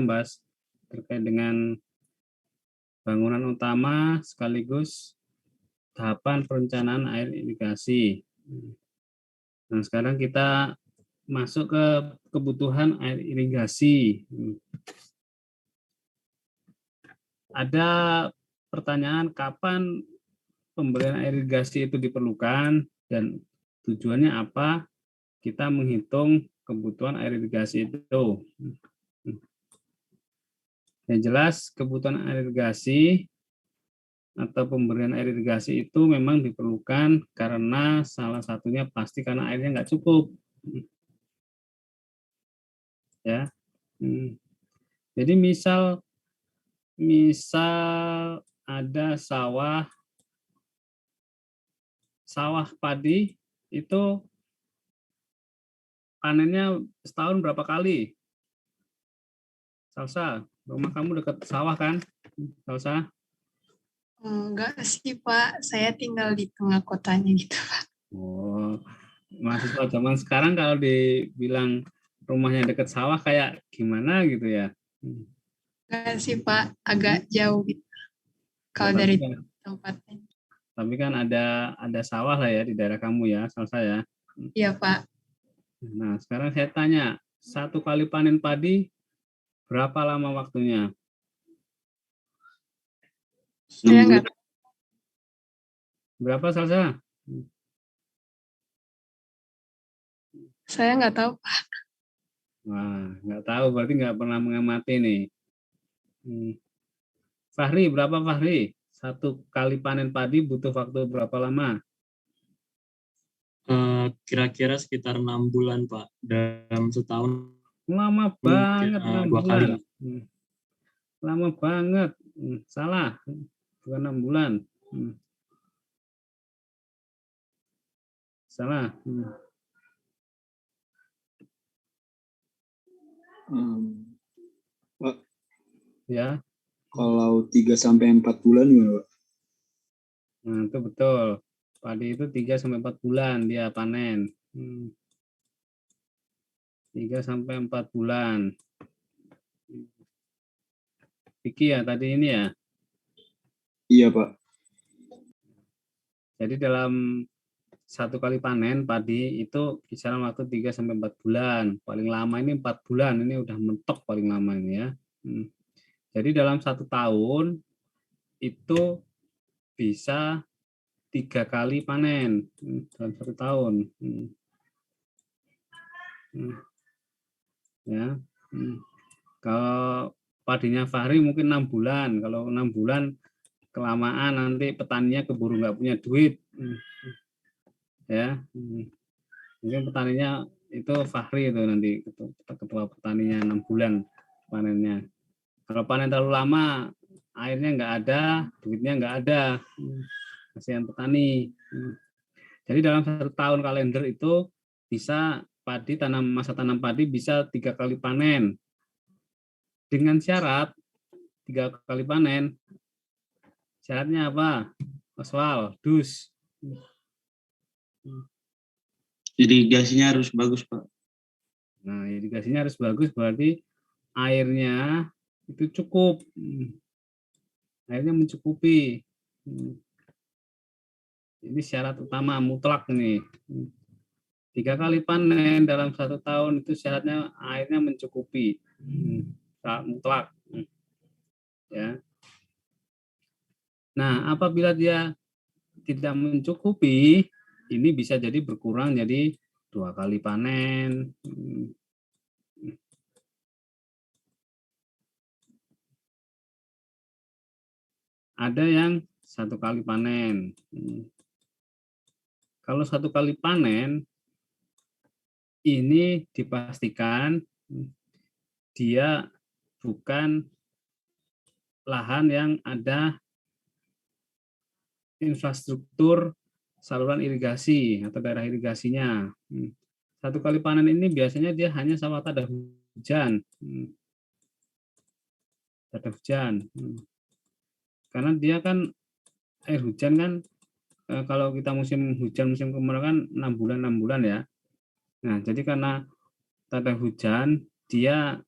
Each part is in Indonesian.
membahas terkait dengan bangunan utama sekaligus tahapan perencanaan air irigasi. Nah, sekarang kita masuk ke kebutuhan air irigasi. Ada pertanyaan kapan pemberian air irigasi itu diperlukan dan tujuannya apa? Kita menghitung kebutuhan air irigasi itu. Yang jelas kebutuhan air irigasi atau pemberian air irigasi itu memang diperlukan karena salah satunya pasti karena airnya nggak cukup. Ya, jadi misal ada sawah padi itu panennya setahun berapa kali? Salsa, rumah kamu dekat sawah kan? Salsa? Enggak sih Pak, saya tinggal di tengah kotanya gitu Pak. Oh, mahasiswa zaman sekarang kalau dibilang rumahnya dekat sawah kayak gimana gitu ya? Enggak sih Pak, agak jauh gitu. Kalau Ya, dari tempatnya. tapi kan ada sawah lah ya di daerah kamu ya, Salsa ya. Iya Pak. Nah, sekarang saya tanya, satu kali panen padi berapa lama waktunya? Saya nggak. Berapa Salsa? Saya nggak tahu Pak. Wah, nggak tahu, berarti nggak pernah mengamati nih. Fahri, berapa Fahri? Satu kali panen padi butuh waktu berapa lama? Kira-kira sekitar 6 bulan, Pak. Dalam setahun Lama banget, 6 2 kali. bulan. Lama banget. Salah, bukan 6 bulan. Salah. Pak, Ya. Kalau 3-4 bulan gimana, Pak? Nah, itu betul. Padi itu 3-4 bulan dia panen. 3-4 bulan. Vicky ya tadi ini ya? Iya, Pak. Jadi dalam satu kali panen padi itu kisaran waktu 3-4 bulan. Paling lama ini 4 bulan. Ini udah mentok paling lama ini ya. Jadi dalam 1 tahun itu bisa 3 kali panen dalam 1 tahun. Ya. Kalau padinya Fahri mungkin 6 bulan. Kalau 6 bulan kelamaan nanti petaninya keburu nggak punya duit. Ya. Mungkin petaninya itu Fahri itu nanti ketua petaninya 6 bulan panennya. Kalau panen terlalu lama airnya nggak ada, duitnya nggak ada, kasihan petani. Jadi dalam 1 tahun kalender itu bisa masa tanam padi bisa 3 kali panen. Dengan syarat 3 kali panen. Syaratnya apa? Oswal, Dus. Irigasinya harus bagus, Pak. Nah, irigasinya harus bagus berarti airnya itu cukup. Airnya mencukupi. Ini syarat utama mutlak nih. 3 kali panen dalam 1 tahun itu syaratnya airnya mencukupi. Syarat mutlak. Ya. Nah, apabila dia tidak mencukupi, ini bisa jadi berkurang jadi 2 kali panen. Ada yang 1 kali panen. Kalau 1 kali panen, ini dipastikan dia bukan lahan yang ada infrastruktur saluran irigasi atau daerah irigasinya. 1 kali panen ini biasanya dia hanya sawah tada hujan. Tada hujan. Karena dia kan air hujan kan kalau kita musim hujan musim kemarau kan 6 bulan ya. Nah, jadi karena tada hujan dia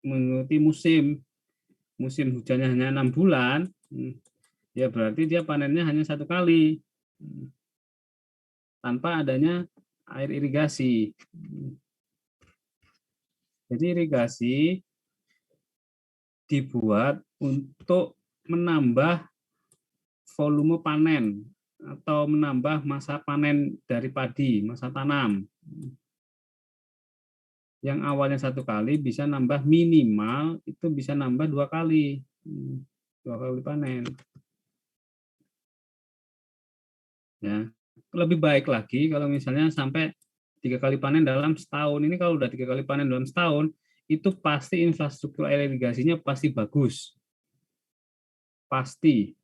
mengikuti musim hujannya hanya 6 bulan, ya berarti dia panennya hanya 1 kali tanpa adanya air irigasi. Jadi irigasi dibuat untuk menambah volume panen atau menambah masa panen dari padi, masa tanam. Yang awalnya 1 kali bisa nambah minimal itu bisa nambah 2 kali, 2 kali panen. Ya, lebih baik lagi kalau misalnya sampai 3 kali panen dalam setahun. Ini kalau udah 3 kali panen dalam setahun, itu pasti infrastruktur air irigasinya pasti bagus. Pasti.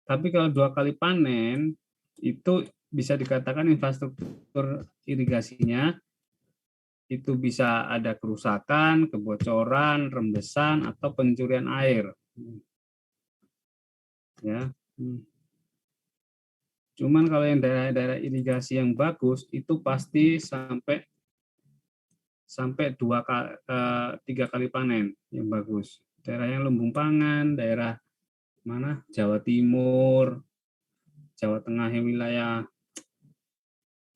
Tapi kalau 2 kali panen, itu bisa dikatakan infrastruktur irigasinya itu bisa ada kerusakan, kebocoran, rembesan, atau pencurian air. Ya. Cuman kalau yang daerah-daerah irigasi yang bagus itu pasti sampai 3 kali panen yang bagus. Daerah yang lumbung pangan, daerah mana? Jawa Timur, Jawa Tengah yang wilayah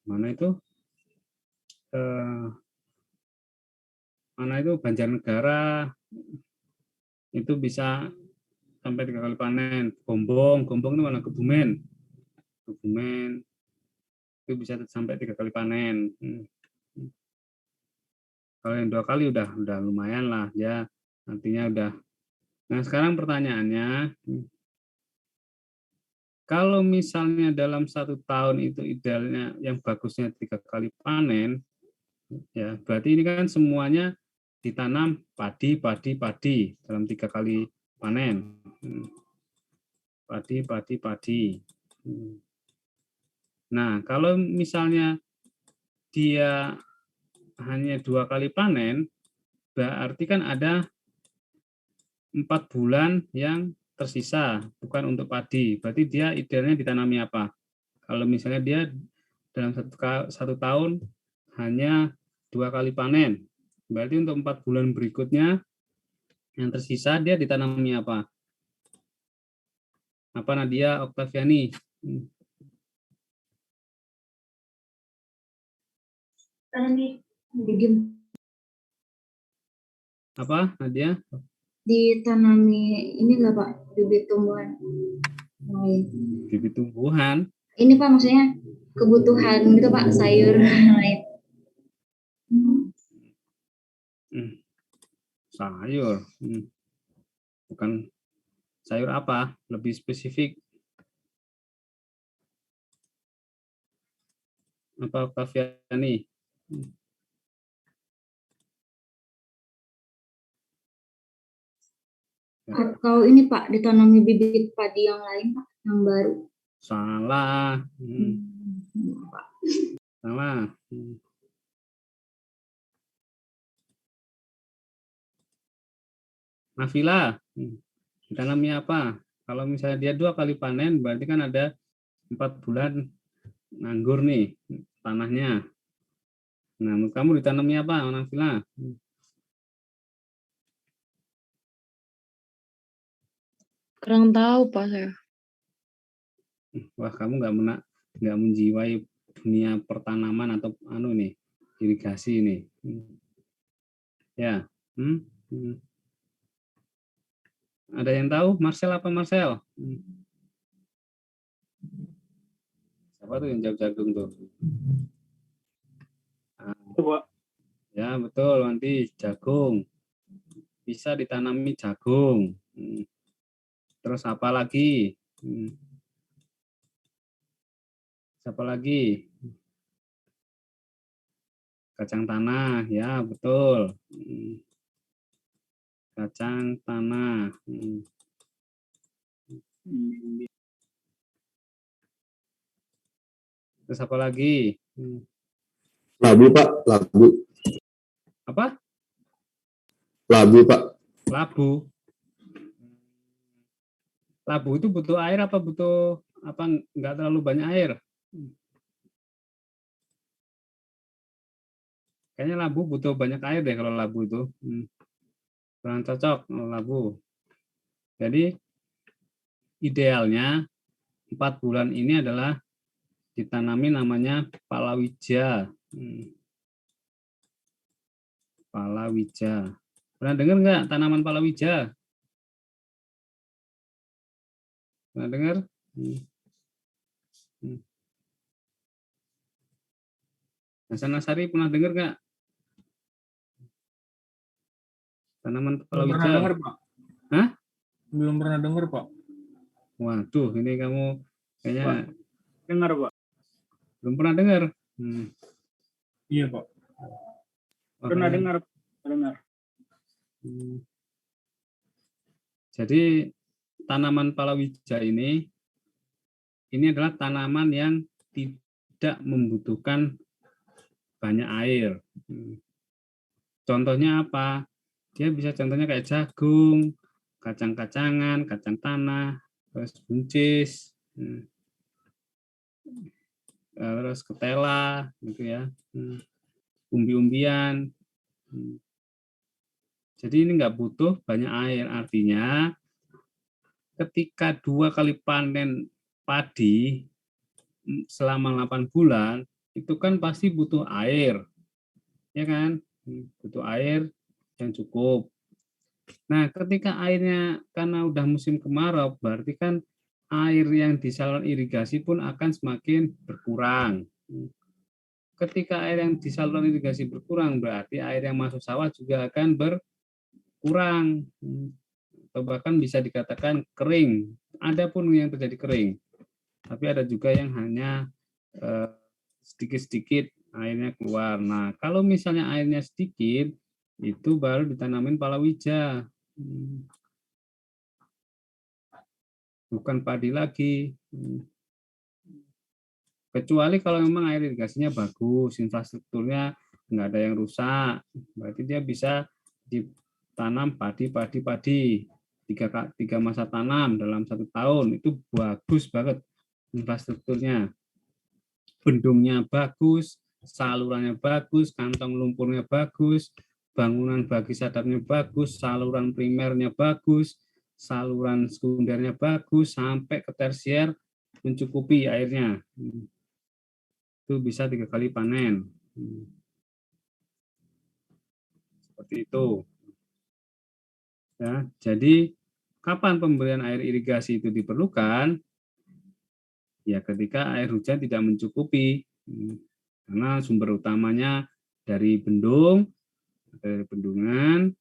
mana itu? Mana itu Banjarnegara itu bisa sampai 3 kali panen. Gombong itu mana? Kebumen itu bisa sampai 3 kali panen. Kalau yang 2 kali udah lumayan lah ya, artinya udah. Nah sekarang pertanyaannya, kalau misalnya dalam 1 tahun itu idealnya yang bagusnya 3 kali panen, ya berarti ini kan semuanya ditanam padi dalam 3 kali panen. Padi. Nah, kalau misalnya dia hanya 2 kali panen, berarti kan ada 4 bulan yang tersisa, bukan untuk padi. Berarti dia idealnya ditanami apa? Kalau misalnya dia dalam 1 tahun hanya 2 kali panen, berarti untuk 4 bulan berikutnya yang tersisa dia ditanami apa? Apa Nadia Oktaviani? Apa Nadia? Ditanami ini enggak Pak, bibit tumbuhan. Bibit tumbuhan. Ini Pak maksudnya kebutuhan gitu Pak, sayur lain. Sayur. Bukan sayur apa? Lebih spesifik. Apa Oktaviani? Atau ini Pak, ditanami bibit padi yang lain Pak, yang baru. Salah. Salah. Nafila, ditanami apa? Kalau misalnya dia 2 kali panen, berarti kan ada 4 bulan nganggur nih tanahnya. Nah, menurut kamu ditanami apa, Nafila? Kurang tahu Pak saya. Wah, kamu nggak menjiwai dunia pertanaman atau nih irigasi nih. Ya. Ada yang tahu? Marcel apa Marcel? Siapa tuh yang jawab jagung tuh? Ya betul, nanti jagung. Bisa ditanami jagung. Terus apa lagi? Siapa lagi? Kacang tanah, ya betul. Kacang tanah. Terus apa lagi? Labu Pak, labu. Apa? Labu Pak. Labu. Labu itu butuh air apa butuh apa? Enggak terlalu banyak air? Kayaknya labu butuh banyak air deh kalau labu itu. Kurang cocok labu. Jadi idealnya 4 bulan ini adalah ditanami namanya palawija. Palawija. Pernah dengar nggak tanaman palawija? Pernah dengar? Hasan Nasari pernah dengar nggak? Tanaman Belum palawija. pernah dengar, Pak. Hah? Belum pernah dengar, Pak. Waduh, ini kamu kayaknya Dengar, Pak. belum pernah dengar. Iya, Pak. Pernah dengar. Jadi tanaman palawija ini adalah tanaman yang tidak membutuhkan banyak air. Contohnya apa? Dia bisa contohnya kayak jagung, kacang-kacangan, kacang tanah, terus buncis, terus ketela, gitu ya, umbi-umbian. Jadi ini nggak butuh banyak air. Artinya ketika 2 kali panen padi selama 8 bulan, itu kan pasti butuh air. Ya kan? Butuh air yang cukup. Nah, ketika airnya karena udah musim kemarau, berarti kan air yang di saluran irigasi pun akan semakin berkurang. Ketika air yang di saluran irigasi berkurang, berarti air yang masuk sawah juga akan berkurang. Atau bahkan bisa dikatakan kering. Ada pun yang terjadi kering. Tapi ada juga yang hanya sedikit-sedikit airnya keluar. Nah, kalau misalnya airnya sedikit, itu baru ditanamin palawija. Bukan padi lagi. Kecuali kalau memang air irigasinya bagus, infrastrukturnya nggak ada yang rusak, berarti dia bisa ditanam padi. 3 masa tanam dalam 1 tahun, itu bagus banget infrastrukturnya. Bendungnya bagus, salurannya bagus, kantong lumpurnya bagus, bangunan bagi sadarnya bagus, saluran primernya bagus, saluran sekundernya bagus, sampai ke tersier mencukupi airnya. Itu bisa 3 kali panen. Seperti itu. Ya, jadi kapan pemberian air irigasi itu diperlukan? Ya ketika air hujan tidak mencukupi. Karena sumber utamanya dari bendung, dari bendungan.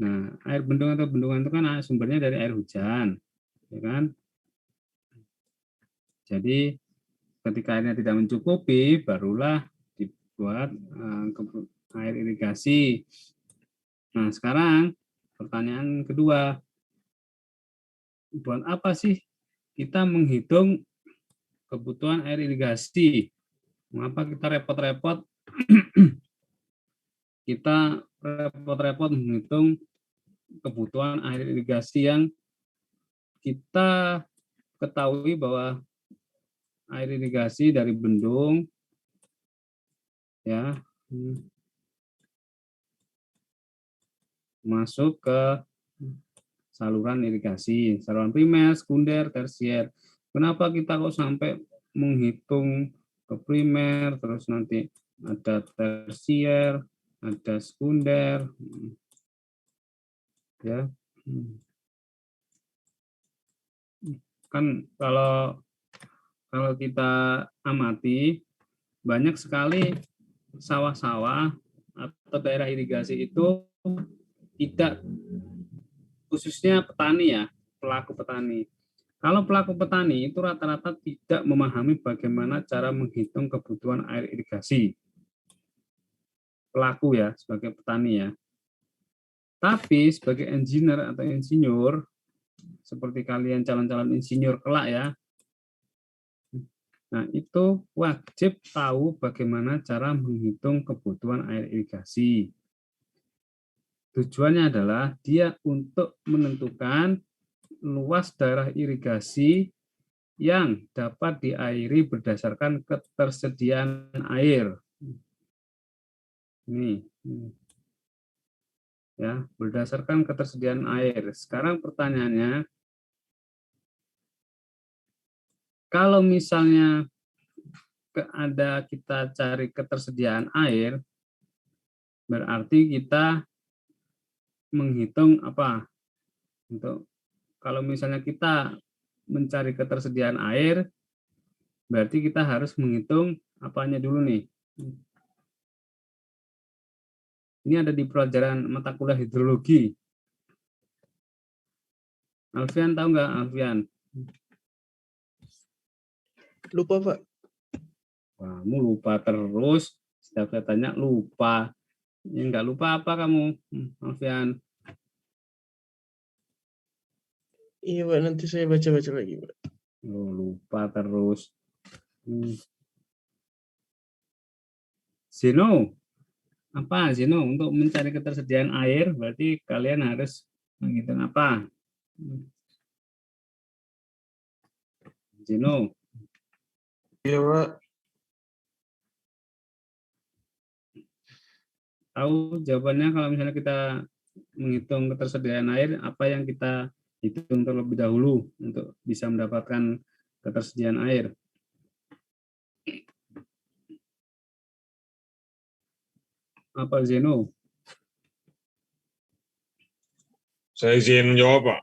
Nah, air bendung atau bendungan itu kan sumbernya dari air hujan, ya kan? Jadi ketika airnya tidak mencukupi, barulah dibuat air irigasi. Nah, sekarang pertanyaan kedua, buat apa sih kita menghitung kebutuhan air irigasi? Mengapa kita repot-repot menghitung kebutuhan air irigasi yang kita ketahui bahwa air irigasi dari bendung ya masuk ke saluran irigasi, saluran primer, sekunder, tersier. Kenapa kita kok sampai menghitung ke primer, terus nanti ada tersier, ada sekunder, ya. Kan kalau kita amati, banyak sekali sawah-sawah atau daerah irigasi itu tidak, khususnya petani ya, pelaku petani. Kalau pelaku petani itu rata-rata tidak memahami bagaimana cara menghitung kebutuhan air irigasi. Pelaku ya, sebagai petani ya. Tapi sebagai engineer atau insinyur, seperti kalian calon-calon insinyur kelak ya, nah itu wajib tahu bagaimana cara menghitung kebutuhan air irigasi. Tujuannya adalah dia untuk menentukan luas daerah irigasi yang dapat diairi berdasarkan ketersediaan air. Ini. Ya, berdasarkan ketersediaan air. Sekarang pertanyaannya, kalau misalnya kita cari ketersediaan air, berarti kita menghitung apa? Kalau misalnya kita mencari ketersediaan air, berarti kita harus menghitung apanya dulu nih. Ini ada di pelajaran mata kuliah hidrologi. Alfian tahu nggak, Alfian? Lupa, Pak. Kamu lupa terus. Setiap saya tanya lupa. Ya, nggak lupa apa kamu, Alfian? Iya, Pak. Nanti saya baca-baca lagi, Pak. Oh, lupa terus. Zeno, apa Zeno? Untuk mencari ketersediaan air, berarti kalian harus menghitung apa? Zeno. Iya, Pak. Tahu jawabannya kalau misalnya kita menghitung ketersediaan air, apa yang kita hitung terlebih dahulu untuk bisa mendapatkan ketersediaan air? Apa Zeno? Saya izin menjawab, Pak.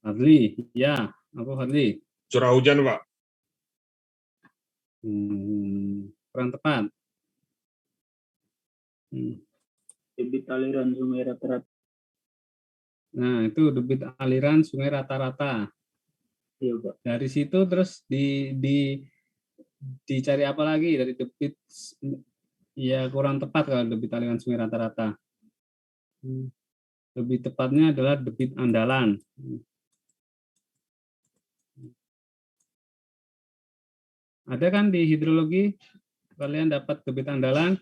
Fadli, ya. Apa Fadli? Curah hujan, Pak. Kurang tepat. Debit aliran sungai rata-rata. Nah, itu debit aliran sungai rata-rata. Iya, Pak. Dari situ terus dicari apa lagi dari debit? Ya kurang tepat kalau debit aliran sungai rata-rata. Lebih tepatnya adalah debit andalan. Ada kan di hidrologi kalian dapat debit andalan?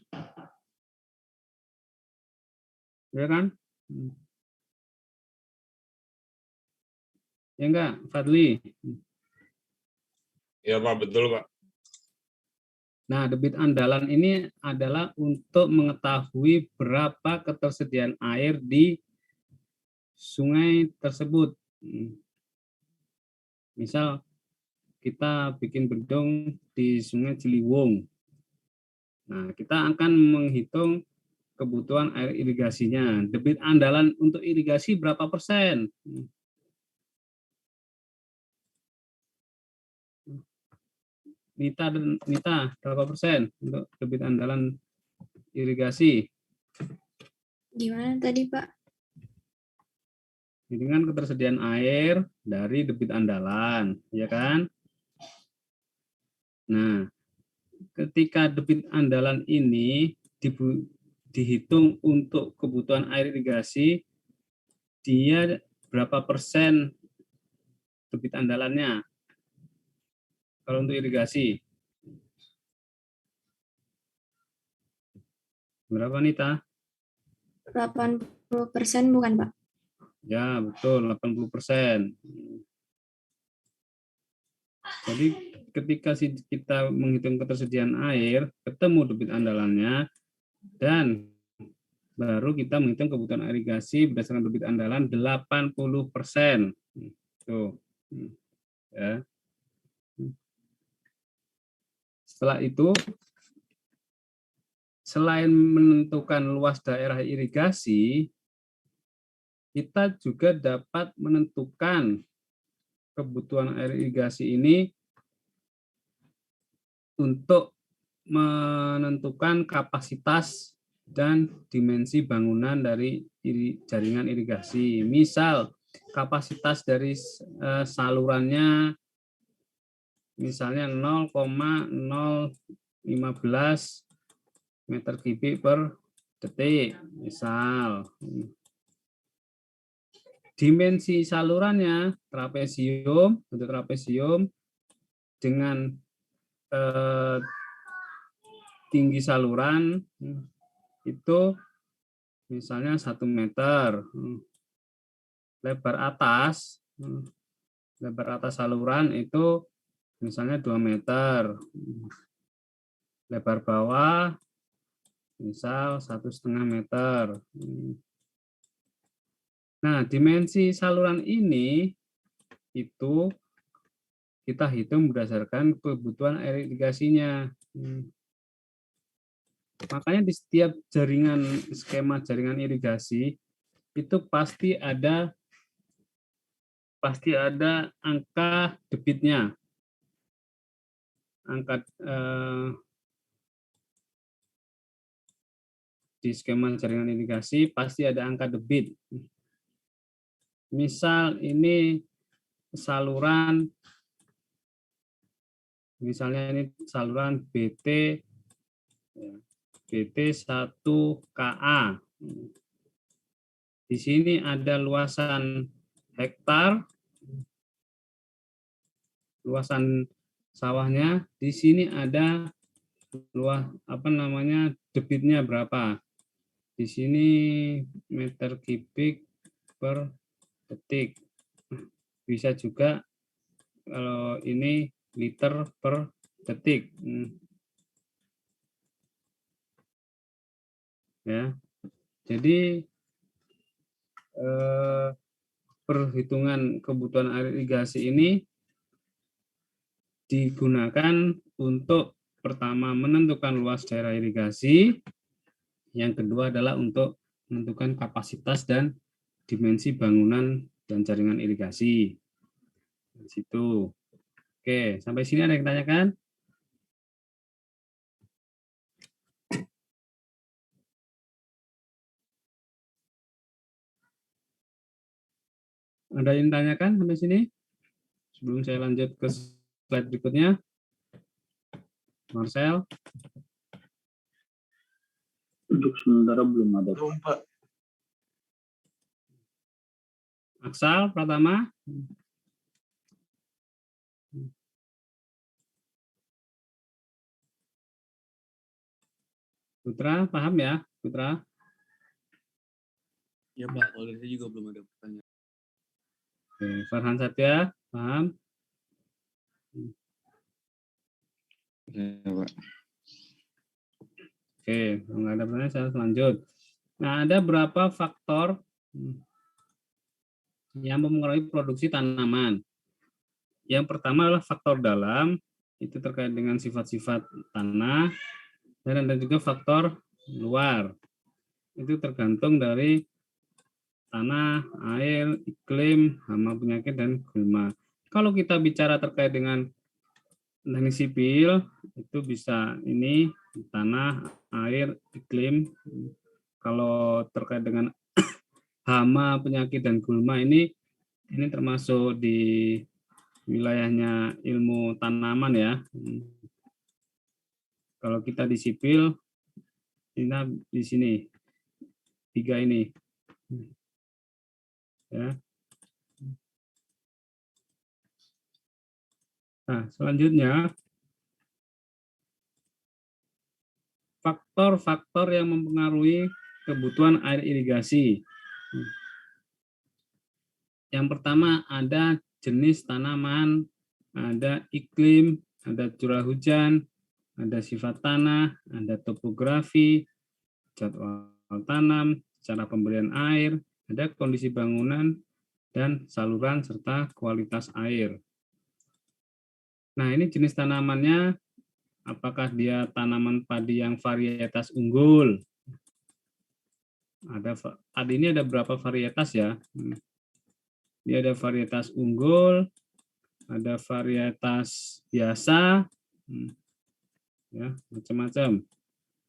Ya kan? Ya enggak, Fadli? Ya, Pak, betul, Pak. Nah, debit andalan ini adalah untuk mengetahui berapa ketersediaan air di sungai tersebut. Misal kita bikin bendung di Sungai Ciliwung. Nah, kita akan menghitung kebutuhan air irigasinya. Debit andalan untuk irigasi berapa persen? Nita berapa persen untuk debit andalan irigasi? Gimana tadi, Pak? Dengan ketersediaan air dari debit andalan, ya kan? Nah, ketika debit andalan ini dihitung untuk kebutuhan air irigasi, dia berapa persen debit andalannya? Kalau untuk irigasi. Berapa, Nita? 80% bukan, Pak? Ya, betul, 80%. Jadi ketika kita menghitung ketersediaan air, ketemu debit andalannya, dan baru kita menghitung kebutuhan irigasi berdasarkan debit andalan 80%. Tuh. Ya. Setelah itu, selain menentukan luas daerah irigasi, kita juga dapat menentukan kebutuhan air irigasi ini untuk menentukan kapasitas dan dimensi bangunan dari jaringan irigasi. Misal, kapasitas dari salurannya misalnya 0,015 meter kubik per detik, misal. Dimensi salurannya trapesium, untuk trapesium dengan tinggi saluran itu misalnya 1 meter. Lebar atas saluran itu misalnya 2 meter. Lebar bawah Misal 1,5 meter. Nah, dimensi saluran ini itu kita hitung berdasarkan kebutuhan air irigasinya. Makanya di setiap jaringan, skema jaringan irigasi itu pasti ada angka debitnya. Di skema jaringan irigasi pasti ada angka debit. Misal ini saluran, misalnya ini saluran BT 1KA. Di sini ada luasan hektar, luasan sawahnya. Di sini ada debitnya berapa. Di sini meter kubik per detik. Bisa juga kalau ini liter per detik. Ya. Jadi perhitungan kebutuhan air irigasi ini digunakan untuk pertama menentukan luas daerah irigasi, yang kedua adalah untuk menentukan kapasitas dan dimensi bangunan dan jaringan irigasi. Di situ. Oke, sampai sini ada yang ditanyakan? Ada yang ditanyakan sampai sini? Sebelum saya lanjut ke slide berikutnya. Marcel? Untuk sementara belum ada. Belum, Pak. Aksal, Pratama? Putra, paham ya? Putra? Ya Pak, kalau dari saya juga belum ada pertanyaan. Oke, Farhan Satya, paham? Ya, Pak. Oke, kalau nggak ada pertanyaan saya lanjut. Nah, ada berapa faktor yang mempengaruhi produksi tanaman. Yang pertama adalah faktor dalam, itu terkait dengan sifat-sifat tanah, dan ada juga faktor luar. Itu tergantung dari tanah, air, iklim, hama penyakit, dan gulma. Kalau kita bicara terkait dengan teknik sipil, itu bisa ini tanah, air, iklim. Kalau terkait dengan hama, penyakit, dan gulma ini termasuk di wilayahnya ilmu tanaman ya. Kalau kita di sipil, ini di sini 3 ini. Ya. Nah, selanjutnya faktor-faktor yang mempengaruhi kebutuhan air irigasi. Yang pertama ada jenis tanaman, ada iklim, ada curah hujan, ada sifat tanah, ada topografi, jadwal tanam, cara pemberian air, ada kondisi bangunan dan saluran serta kualitas air. Nah, ini jenis tanamannya, apakah dia tanaman padi yang varietas unggul? Tadi ini ada berapa varietas ya? Ini ada varietas unggul, ada varietas biasa, ya macam-macam.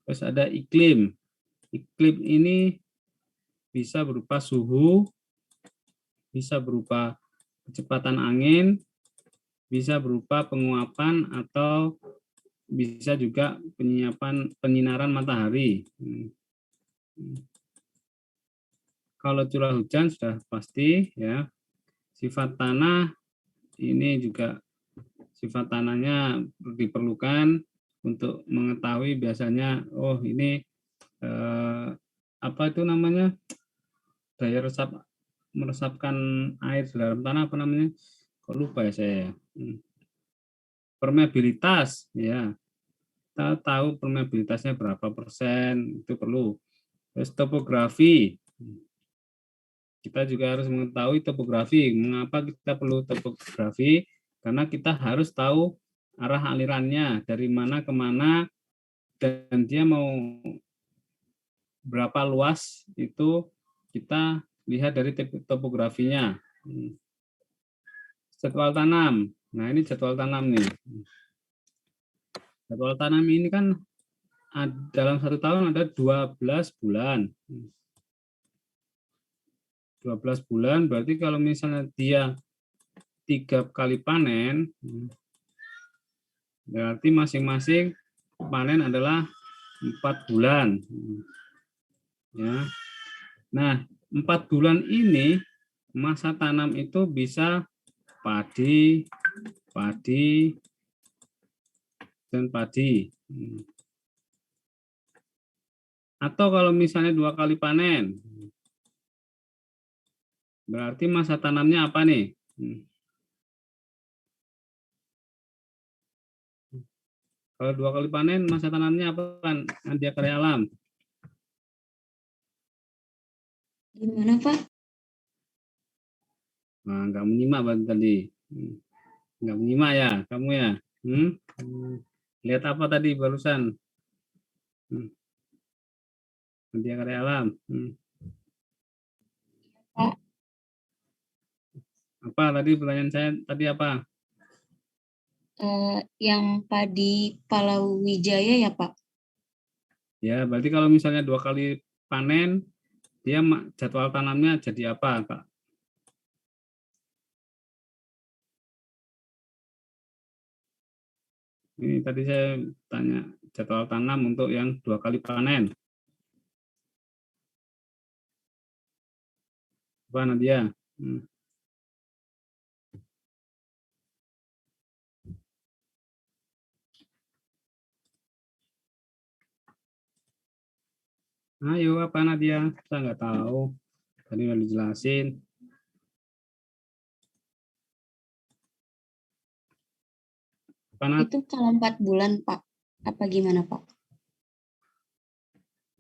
Terus ada iklim. Iklim ini bisa berupa suhu, bisa berupa kecepatan angin, bisa berupa penguapan atau bisa juga penyinaran matahari. Kalau curah hujan sudah pasti ya. Sifat tanah ini juga sifat tanahnya diperlukan untuk mengetahui biasanya ini apa itu namanya, daya meresapkan air di dalam tanah, apa namanya, kok lupa ya saya. Permeabilitas ya, kita tahu permeabilitasnya berapa persen, itu perlu. Terus topografi, kita juga harus mengetahui topografi. Mengapa kita perlu topografi? Karena kita harus tahu arah alirannya dari mana ke mana, dan dia mau berapa luas, itu kita lihat dari topografinya. Jadwal tanam. Nah, ini jadwal tanam nih. Jadwal tanam ini kan dalam 1 tahun ada 12 bulan. 12 bulan berarti kalau misalnya dia 3 kali panen, berarti masing-masing panen adalah 4 bulan. Ya. Nah, 4 bulan ini masa tanam itu bisa padi, dan padi. Atau kalau misalnya 2 kali panen, berarti masa tanamnya apa nih? Kalau 2 kali panen, masa tanamnya apa kan? Nadia Karya Alam. Gimana, Pak? Nah, nggak menyimak tadi. Nggak menyimak ya, kamu ya? Lihat apa tadi barusan? Nadia Karya Alam. Apa tadi pertanyaan saya tadi apa? Yang padi Palawijaya ya, Pak? Ya, berarti kalau misalnya 2 kali panen, dia jadwal tanamnya jadi apa, Kak? Ini tadi saya tanya jadwal tanam untuk yang 2 kali panen. Apa Nadia? Ayo, apa Nadia? Saya nggak tahu. Tadi udah dijelasin. Itu kalau 4 bulan, Pak. Apa gimana, Pak?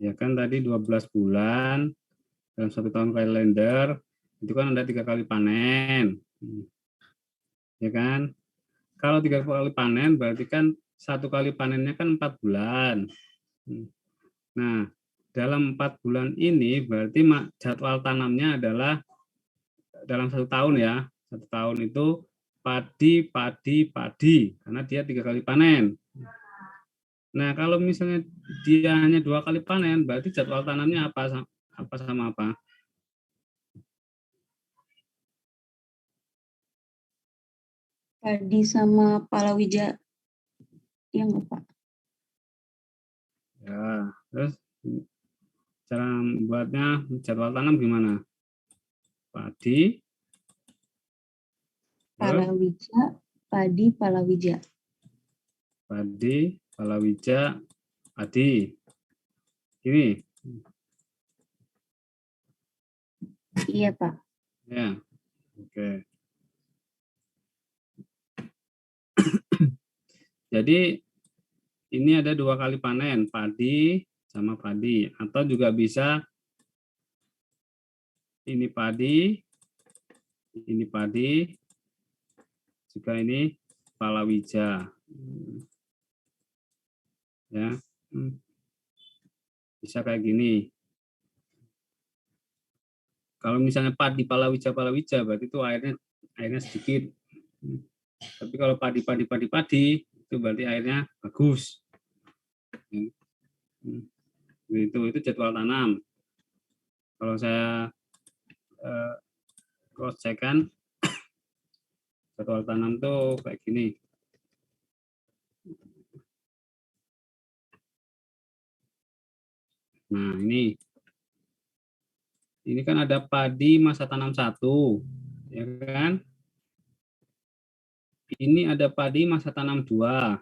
Ya kan tadi 12 bulan dalam 1 tahun kalender, itu kan ada 3 kali panen. Ya kan? Kalau 3 kali panen berarti kan 1 kali panennya kan 4 bulan. Nah, dalam 4 bulan ini berarti jadwal tanamnya adalah dalam 1 tahun ya. 1 tahun itu padi, karena dia 3 kali panen. Nah, kalau misalnya dia hanya 2 kali panen, berarti jadwal tanamnya apa sama apa? Padi sama palawija. Iya nggak, Pak? Ya, terus cara buatnya jadwal tanam gimana? Padi, Palawija, padi, palawija. Padi, palawija, padi. Ini. Iya, Pak. Ya. Oke. Jadi ini ada 2 kali panen, padi sama padi, atau juga bisa ini padi, juga ini palawija. Ya. Bisa kayak gini. Kalau misalnya padi palawija berarti itu airnya sedikit. Tapi kalau padi itu berarti airnya bagus. Itu jadwal tanam. Kalau saya cross check kan jadwal tanam tuh kayak gini. Nah, ini kan ada padi masa tanam 1, ya kan? Ini ada padi masa tanam 2.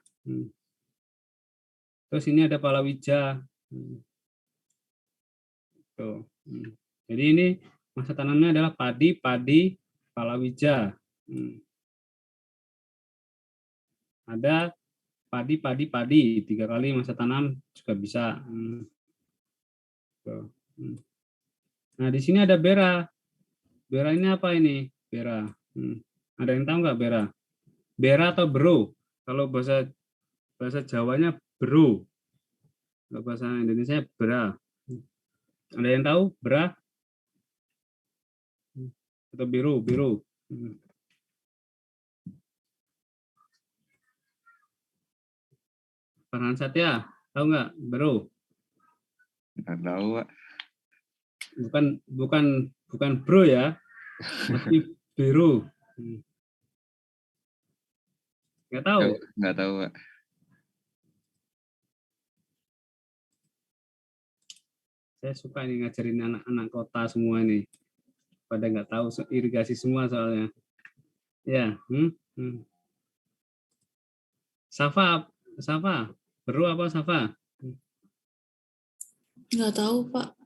Terus ini ada palawija. Tuh. Jadi ini masa tanamnya adalah padi, palawija. Ada padi, padi, padi. 3 kali masa tanam juga bisa. Nah, di sini ada bera. Bera ini apa ini? Bera. Ada yang tahu nggak bera? Bera atau bero? Kalau bahasa Jawanya bero. Kalau bahasa Indonesia bera. Ada yang tahu bera? Atau biro, biro. Farhan Satya, tahu nggak bro? Nggak tahu, Pak. Bukan bro ya, tapi biro. Nggak tahu. Nggak tahu, Pak. Saya suka ini ngajarin anak-anak kota semua nih. Pada nggak tahu irigasi semua soalnya. Ya. Safa, bro apa Safa? Nggak tahu, Pak.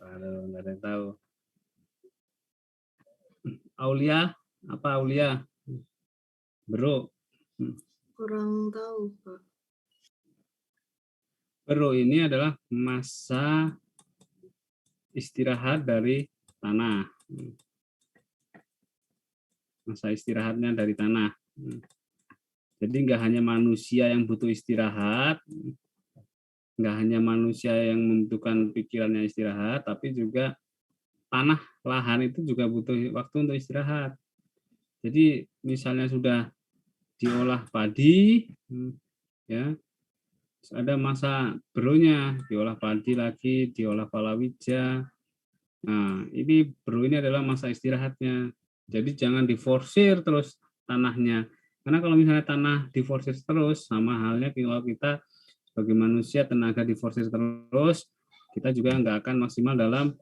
Aduh, nggak ada yang tahu. Aulia, apa Aulia? Bro. Kurang tahu, Pak. Bro ini adalah masa istirahat dari tanah. Masa istirahatnya dari tanah. Jadi nggak hanya manusia yang butuh istirahat, nggak hanya manusia yang membutuhkan pikirannya istirahat, tapi juga tanah, lahan itu juga butuh waktu untuk istirahat. Jadi misalnya sudah diolah padi, ya ada masa berunya, diolah padi lagi, diolah palawija. Nah, ini beru ini adalah masa istirahatnya. Jadi jangan diforsir terus tanahnya. Karena kalau misalnya tanah diforsir terus, sama halnya kalau kita sebagai manusia tenaga diforsir terus, kita juga nggak akan maksimal dalam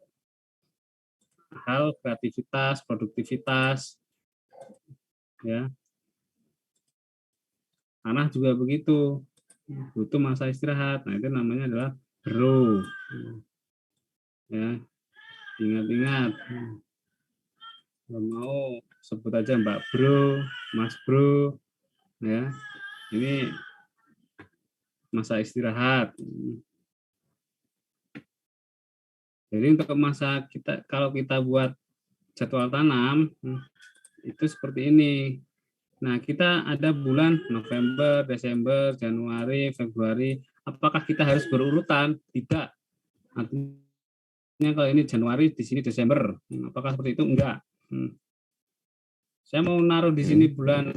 hal kreativitas, produktivitas. Ya. Tanah juga begitu, butuh masa istirahat. Nah, itu namanya adalah bro. Ya, ingat-ingat. Kalau mau sebut aja Mbak Bro, Mas Bro, ya. Ini masa istirahat. Jadi untuk masa kita, kalau kita buat jadwal tanam itu seperti ini. Nah, kita ada bulan November, Desember, Januari, Februari. Apakah kita harus berurutan? Tidak. Artinya kalau ini Januari, di sini Desember. Apakah seperti itu? Enggak. Saya mau naruh di sini bulan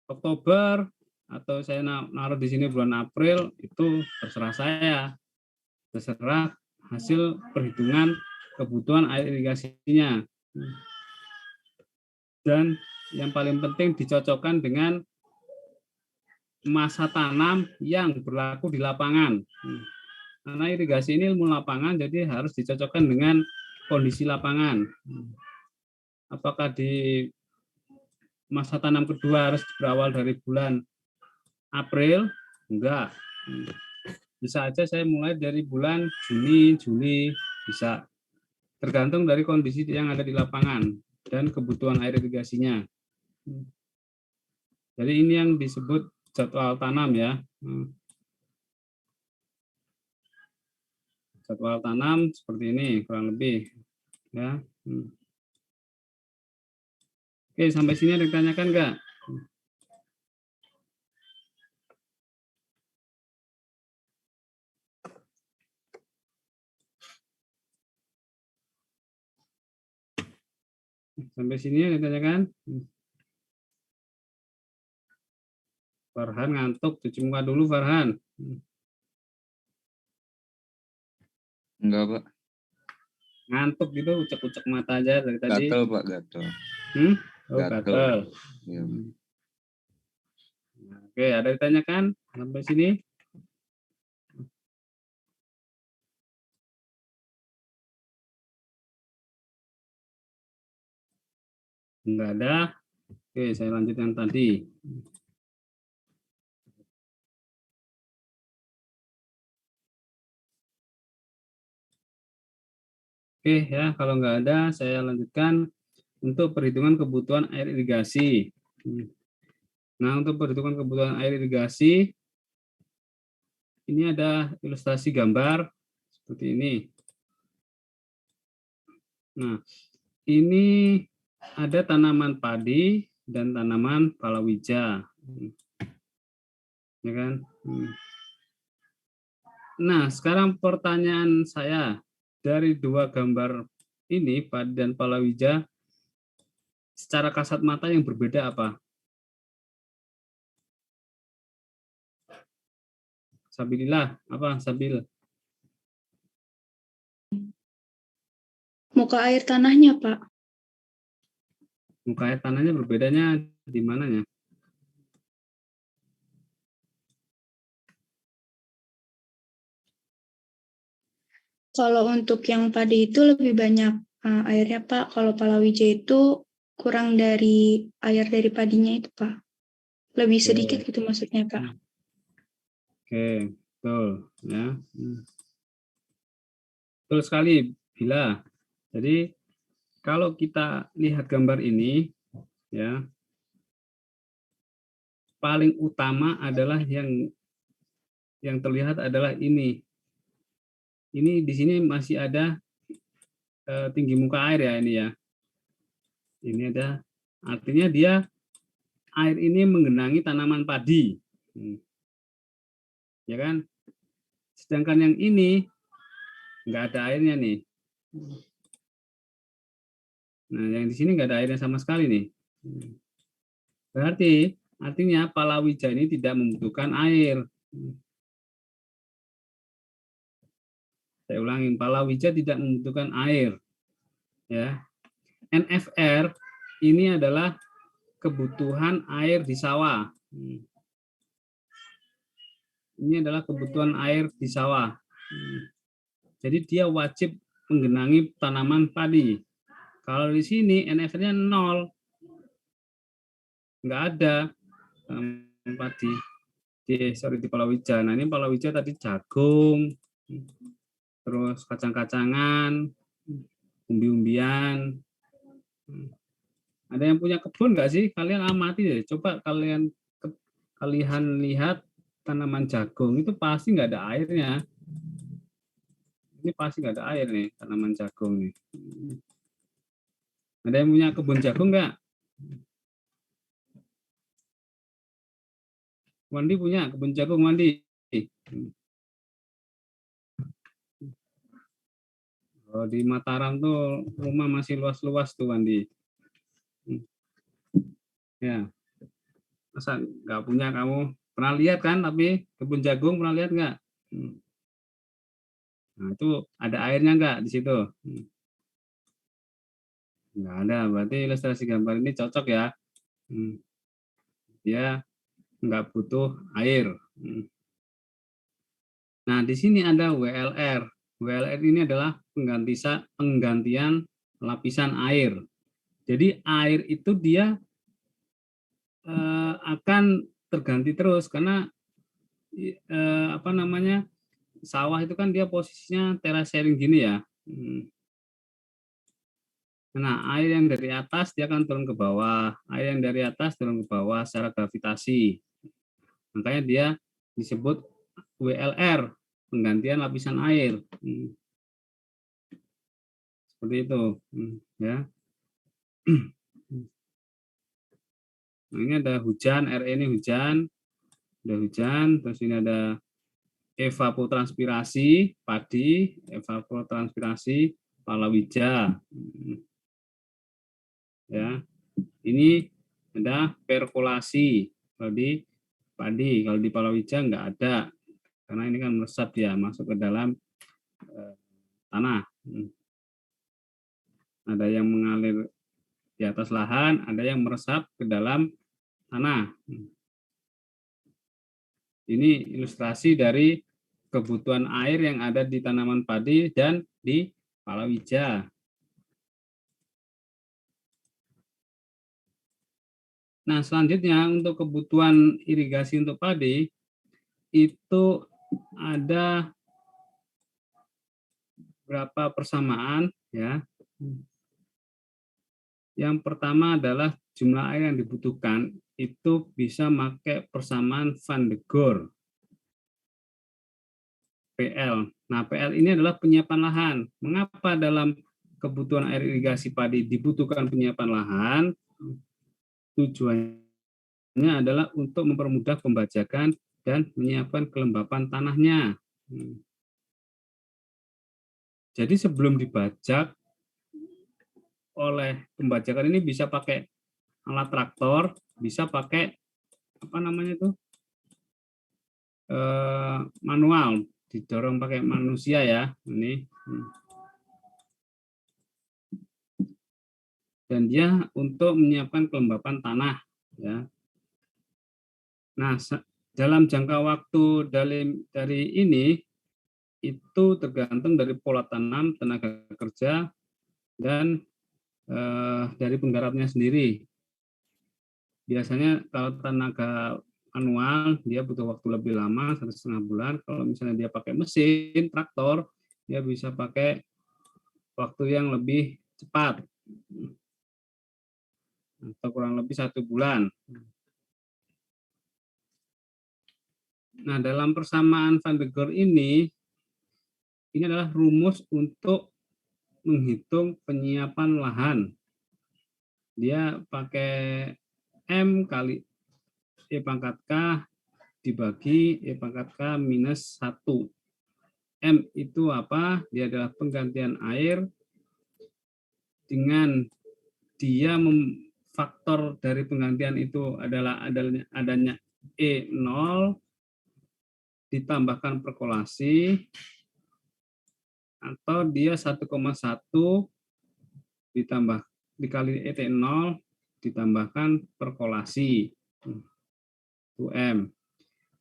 Oktober atau saya naruh di sini bulan April, itu terserah saya. Terserah hasil perhitungan kebutuhan air irigasinya. Dan yang paling penting dicocokkan dengan masa tanam yang berlaku di lapangan. Karena irigasi ini ilmu lapangan, jadi harus dicocokkan dengan kondisi lapangan. Apakah di masa tanam kedua harus berawal dari bulan April? Enggak. Bisa aja saya mulai dari bulan Juni, Juli, bisa. Tergantung dari kondisi yang ada di lapangan dan kebutuhan air irigasinya. Jadi ini yang disebut jadwal tanam ya. Jadwal tanam seperti ini kurang lebih ya. Oke, sampai sini ada yang ditanyakan enggak? Sampai sini ada yang ditanyakan? Farhan ngantuk, cuci muka dulu Farhan. Enggak, Pak. Ngantuk gitu, ucek-ucek mata aja dari tadi. Gatel, Pak, gatel. Oh, gatel. Ya. Oke, ada yang ditanyakan sampai sini? Enggak ada. Oke, saya lanjut yang tadi. Oke ya, kalau nggak ada, saya lanjutkan untuk perhitungan kebutuhan air irigasi. Nah, untuk perhitungan kebutuhan air irigasi, ini ada ilustrasi gambar seperti ini. Nah, ini ada tanaman padi dan tanaman palawija. Ya kan? Nah, sekarang pertanyaan saya, dari dua gambar ini, padi dan palawija, secara kasat mata yang berbeda apa? Sabilillah, apa Sabil? Muka air tanahnya, Pak. Muka air tanahnya berbedanya di mananya? Kalau untuk yang padi itu lebih banyak airnya, Pak. Kalau palawija itu kurang dari air dari padinya itu, Pak. Lebih sedikit gitu maksudnya, Pak. Oke, betul. Ya. Betul sekali, Bila. Jadi, kalau kita lihat gambar ini, ya, paling utama adalah yang terlihat adalah ini. Ini di sini masih ada tinggi muka air ya ini ya. Ini ada, artinya dia air ini menggenangi tanaman padi. Ya kan? Sedangkan yang ini nggak ada airnya nih. Nah, yang di sini nggak ada airnya sama sekali nih. Berarti artinya palawija ini tidak membutuhkan air. Saya ulangin, palawija tidak membutuhkan air. Ya. NFR ini adalah kebutuhan air di sawah. Ini adalah kebutuhan air di sawah. Jadi dia wajib menggenangi tanaman padi. Kalau di sini NFR-nya 0. Nggak ada padi. Di palawija. Nah, ini palawija tadi jagung, terus kacang-kacangan, umbi-umbian. Ada yang punya kebun nggak sih? Kalian amati deh. Coba kalian lihat tanaman jagung itu pasti nggak ada airnya. Ini pasti nggak ada air nih tanaman jagung nih. Ada yang punya kebun jagung nggak? Wandi punya kebun jagung, Wandi. Oh, di Mataram tuh rumah masih luas-luas tuh, Wandi. Ya, masa nggak punya kamu? Pernah lihat kan? Tapi kebun jagung pernah lihat nggak? Nah, itu ada airnya nggak di situ? Nggak ada. Berarti ilustrasi gambar ini cocok ya. Dia nggak butuh air. Nah, di sini ada WLR. WLR ini adalah penggantian lapisan air. Jadi air itu dia akan terganti terus karena sawah itu kan dia posisinya terasering gini ya. Nah, air yang dari atas dia akan turun ke bawah, air yang dari atas turun ke bawah secara gravitasi. Makanya dia disebut WLR, penggantian lapisan air. Seperti itu, ya. Nah, ini ada hujan, RE ini hujan, ada hujan, terus ini ada evapotranspirasi padi, evapotranspirasi palawija. Ya, ini ada perkolasi kalau di padi, kalau di palawija nggak ada karena ini kan meresap ya masuk ke dalam tanah. Ada yang mengalir di atas lahan, ada yang meresap ke dalam tanah. Ini ilustrasi dari kebutuhan air yang ada di tanaman padi dan di palawija. Nah, selanjutnya untuk kebutuhan irigasi untuk padi itu ada berapa persamaan ya. Yang pertama adalah jumlah air yang dibutuhkan itu bisa pakai persamaan Van de Graaff PL. Nah, PL ini adalah penyiapan lahan. Mengapa dalam kebutuhan air irigasi padi dibutuhkan penyiapan lahan? Tujuannya adalah untuk mempermudah pembajakan dan menyiapkan kelembapan tanahnya. Jadi sebelum dibajak oleh pembajakan ini bisa pakai alat traktor, bisa pakai apa namanya itu manual, didorong pakai manusia ya ini. Dan dia untuk menyiapkan kelembapan tanah ya. Nah, dalam jangka waktu dari ini itu tergantung dari pola tanam, tenaga kerja, dan dari penggarapnya sendiri. Biasanya kalau tenaga manual dia butuh waktu lebih lama, 1,5 bulan. Kalau misalnya dia pakai mesin traktor, dia bisa pakai waktu yang lebih cepat atau kurang lebih 1 bulan. Nah, dalam persamaan Van de Graaff ini adalah rumus untuk menghitung penyiapan lahan. Dia pakai M kali E pangkat K dibagi E pangkat K minus 1. M itu apa? Dia adalah penggantian air dengan dia faktor dari penggantian itu adalah adanya E0 ditambahkan perkolasi atau dia 1,1 ditambah dikali ET0 ditambahkan perkolasi. Itu M.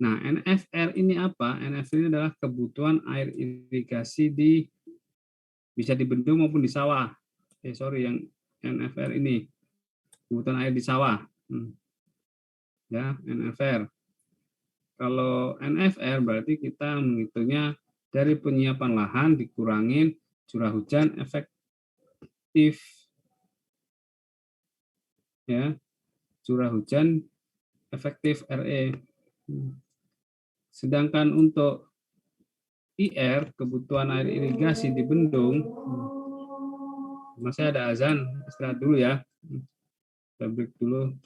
Nah, NFR ini apa? NFR ini adalah kebutuhan air irigasi bisa di bendung maupun di sawah. Yang NFR ini kebutuhan air di sawah. Ya, NFR. Kalau NFR berarti kita menghitungnya dari penyiapan lahan dikurangin curah hujan efektif. Ya, curah hujan efektif RE. Sedangkan untuk IR, kebutuhan air irigasi di bendung, masih ada azan, istirahat dulu ya. Kita break dulu.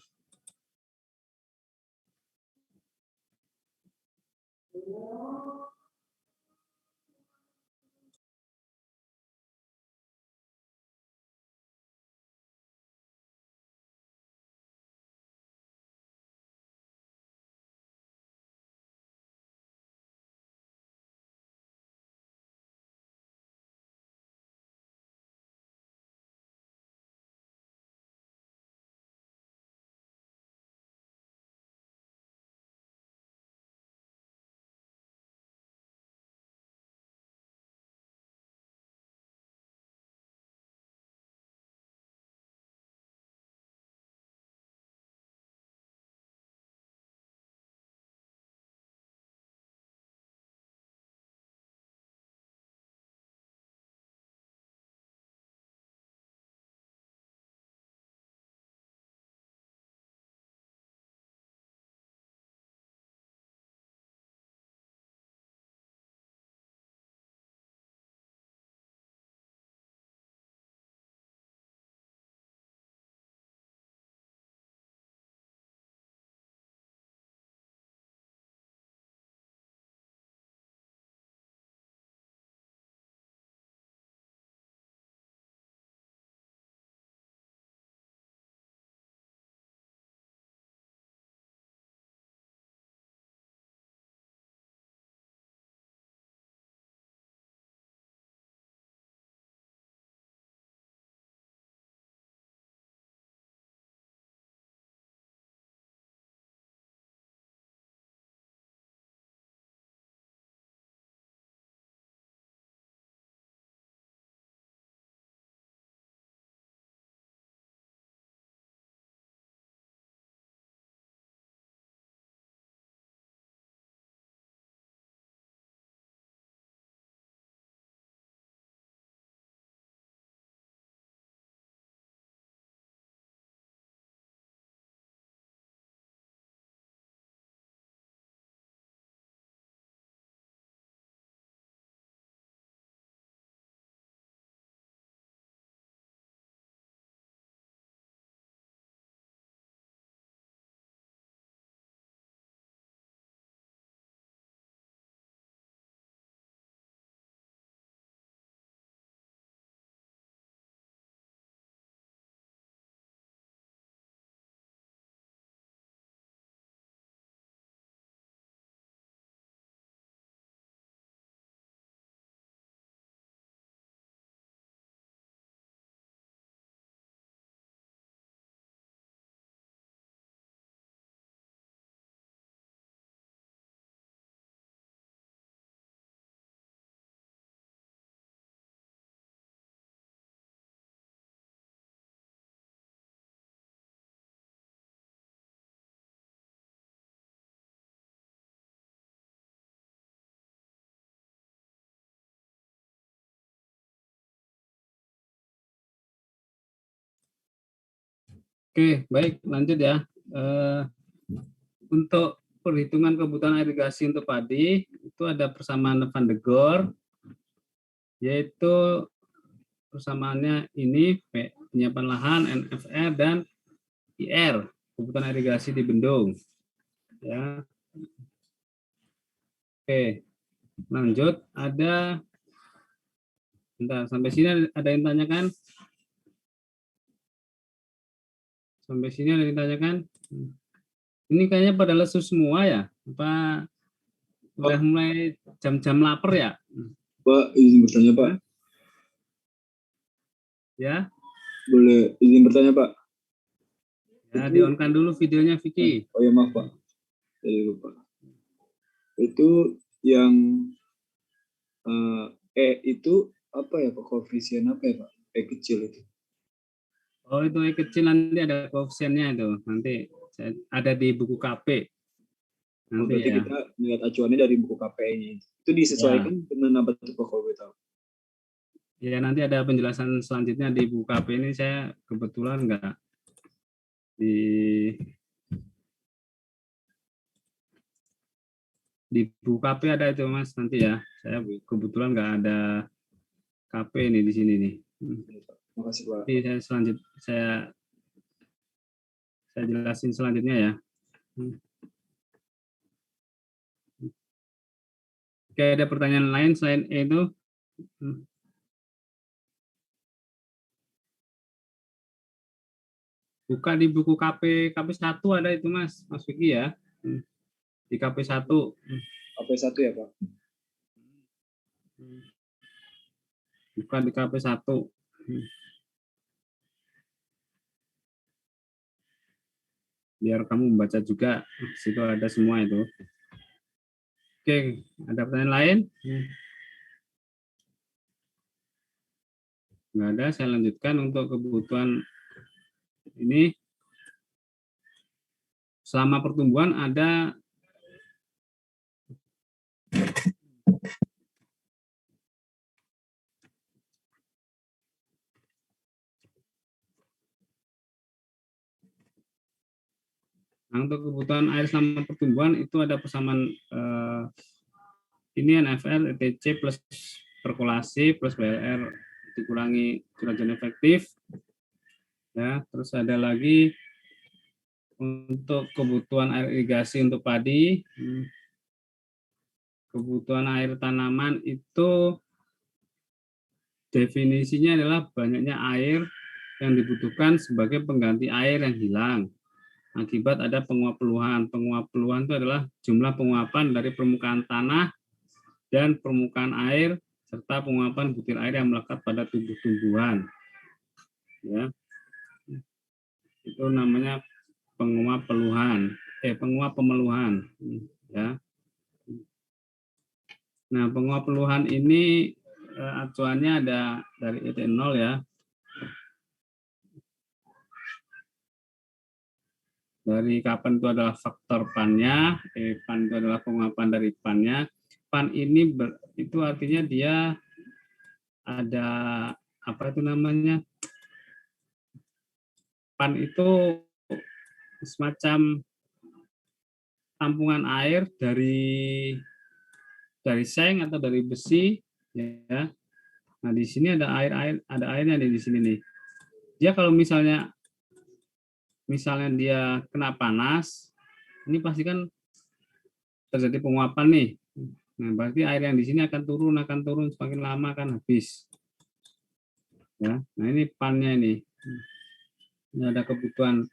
Oke, baik, lanjut ya. Untuk perhitungan kebutuhan irigasi untuk padi itu ada persamaan Van de Grove, yaitu persamaannya ini penyiapan lahan, NFR dan IR, kebutuhan irigasi di bendung. Ya. Oke, lanjut. Ada, bentar, sampai sini ada yang tanyakan? Sampai sini ada yang ditanyakan? Ini kayaknya pada lesu semua ya? Apa udah mulai jam-jam lapar ya? Pak, izin bertanya, Pak. Ya? Boleh izin bertanya, Pak? Ya, di-on-kan dulu videonya, Vicky. Oh ya, maaf, Pak. Jadi lupa. Itu yang itu apa ya, Pak? Koefisien apa ya, Pak? Kecil itu. Oh, itu kecil, nanti ada koefisiennya itu. Nanti ada di buku KP. Nanti berarti ya. kita lihat acuannya dari buku KPI. Itu disesuaikan dengan apa tuh, Pak, kalau boleh tahu? Ya, nanti ada penjelasan selanjutnya di buku KP ini. Saya kebetulan nggak di buku KP ada itu, Mas, nanti ya. Saya kebetulan nggak ada KP ini di sini nih. Makasih, Pak. Jadi saya jelasin selanjutnya ya. Oke, ada pertanyaan lain selain itu? Buka di buku KP1 ada itu, Mas Vicky ya. Di KP1. KP1 ya, Pak? Bukan di KP1. Biar kamu membaca juga, di situ ada semua itu. Oke, ada pertanyaan lain? Nggak ada, saya lanjutkan untuk kebutuhan ini. Selama pertumbuhan ada untuk kebutuhan air selama pertumbuhan itu ada persamaan ini NFR, ETC plus perkolasi plus BLR dikurangi curah hujan efektif. Ya, terus ada lagi untuk kebutuhan air irigasi untuk padi, kebutuhan air tanaman itu definisinya adalah banyaknya air yang dibutuhkan sebagai pengganti air yang hilang akibat ada penguap peluhan. Penguap peluhan itu adalah jumlah penguapan dari permukaan tanah dan permukaan air serta penguapan butir air yang melekat pada tubuh tumbuhan. Ya. Itu namanya penguap peluhan, penguap pemeluhan. Ya. Nah, penguap peluhan ini acuannya ada dari ET0 ya. Dari kapan itu adalah faktor PAN-nya, PAN itu adalah penguapan dari PAN-nya. PAN ini itu artinya dia ada apa itu namanya? PAN itu semacam tampungan air dari seng atau dari besi, ya. Nah, di sini ada airnya di sini nih. Dia kalau misalnya dia kena panas, ini pasti kan terjadi penguapan nih. Nah, berarti air yang di sini akan turun semakin lama akan habis. Ya, nah ini PAN-nya ini. Ini ada kebutuhan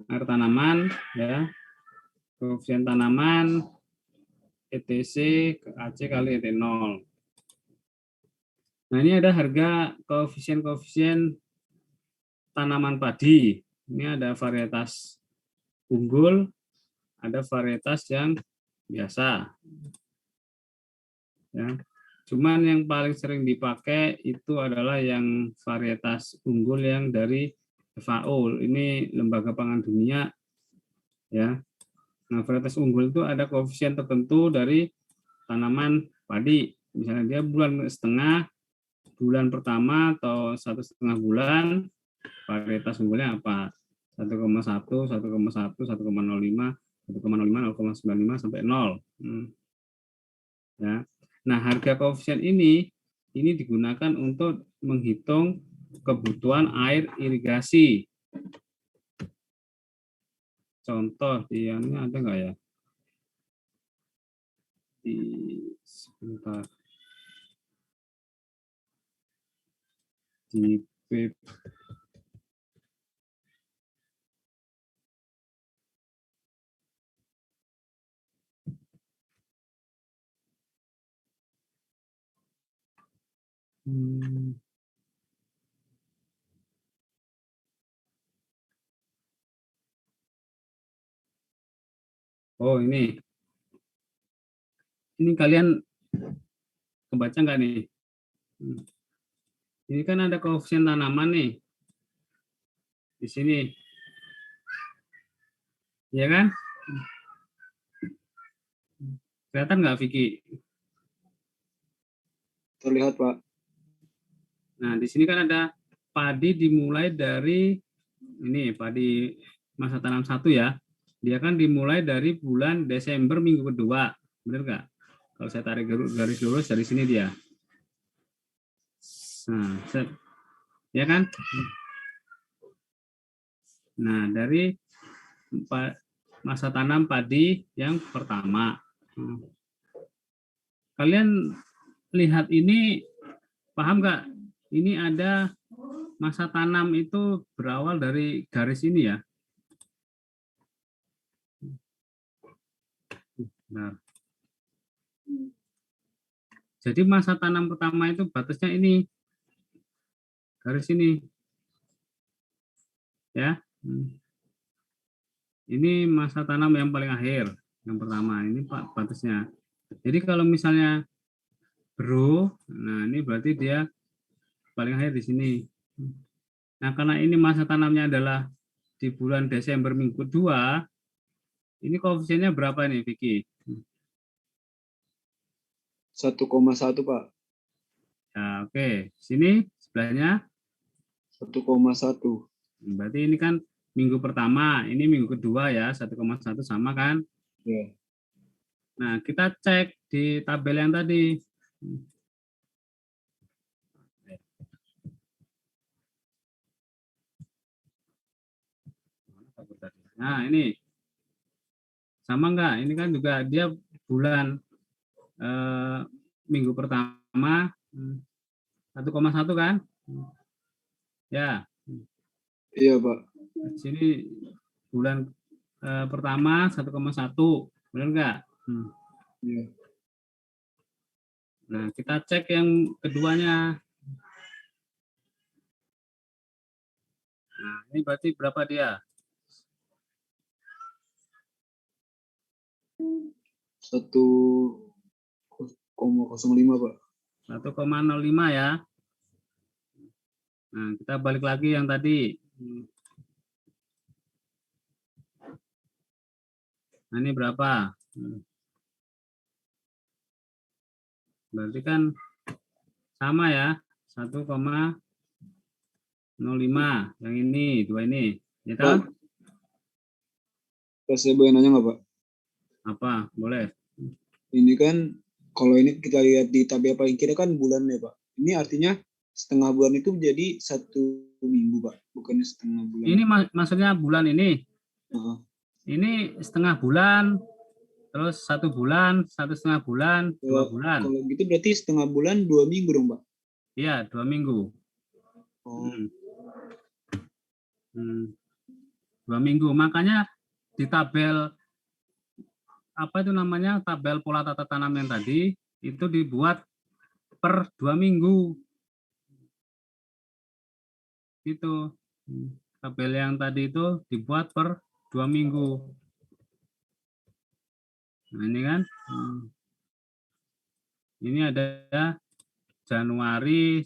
air tanaman, ya, koefisien tanaman, ETC AC kali ET0. Nah, ini ada harga koefisien tanaman padi. Ini ada varietas unggul, ada varietas yang biasa. Ya. Cuman yang paling sering dipakai itu adalah yang varietas unggul yang dari FAO. Ini Lembaga Pangan Dunia. Ya. Nah, varietas unggul itu ada koefisien tertentu dari tanaman padi. Misalnya dia bulan pertama atau 1,5 bulan, varietas unggulnya apa. 1,1, 1,1, 1,05, 1,05, 0,95 sampai 0. Ya. Nah, harga koefisien ini digunakan untuk menghitung kebutuhan air irigasi. Contoh yang ini ada nggak ya? Sebentar. Di PP Oh, ini kalian kebaca nggak nih? Ini kan ada koefisien tanaman nih di sini, ya kan? Kelihatan nggak, Vicky? Terlihat, Pak. Nah, di sini kan ada padi dimulai dari ini padi masa tanam 1 ya. Dia kan dimulai dari bulan Desember minggu kedua, benar nggak? Kalau saya tarik garis lurus dari sini dia. Nah, set. Ya kan? Nah, dari masa tanam padi yang pertama. Kalian lihat ini, paham nggak? Ini ada masa tanam itu berawal dari garis ini ya. Nah. Jadi masa tanam pertama itu batasnya ini, garis ini, ya. Ini masa tanam yang paling akhir, yang pertama ini Pak batasnya. Jadi kalau misalnya bro, nah ini berarti dia paling akhir di sini. Nah karena ini masa tanamnya adalah di bulan Desember minggu kedua, ini koefisiennya berapa nih Vicky? 1,1 Pak. Nah, oke. Sini sebelahnya 1,1. Berarti ini kan minggu pertama, ini minggu kedua ya, 1,1 sama kan? Yeah. Nah, kita cek di tabel yang tadi. Nah, ini sama enggak? Ini kan juga dia bulan minggu pertama 1,1 kan? Ya. Iya, Pak. Sini bulan pertama 1,1, benar enggak? Iya. Nah, kita cek yang keduanya. Nah, ini berarti berapa dia? 1,05 Pak. 1,05 ya. Nah, kita balik lagi yang tadi. Nah, ini berapa? Berarti kan sama ya, 1,05. Yang ini, dua ini. Ya tahu? Saya boleh nanya nggak, Pak? Apa? Boleh. Ini kan, kalau ini kita lihat di tabel paling kiri kan bulannya, Pak. Ini artinya setengah bulan itu menjadi 1 minggu, Pak. Bukannya setengah bulan. Ini maksudnya bulan ini. Ini setengah bulan, terus 1 bulan, 1,5 bulan, 2 bulan. Kalau gitu berarti setengah bulan 2 minggu dong, Pak? Iya, 2 minggu. 2 minggu. Makanya di tabel apa itu namanya, tabel pola tata tanam yang tadi itu dibuat per 2 minggu. Itu tabel yang tadi itu dibuat per 2 minggu. Nah, ini kan. Ini ada Januari,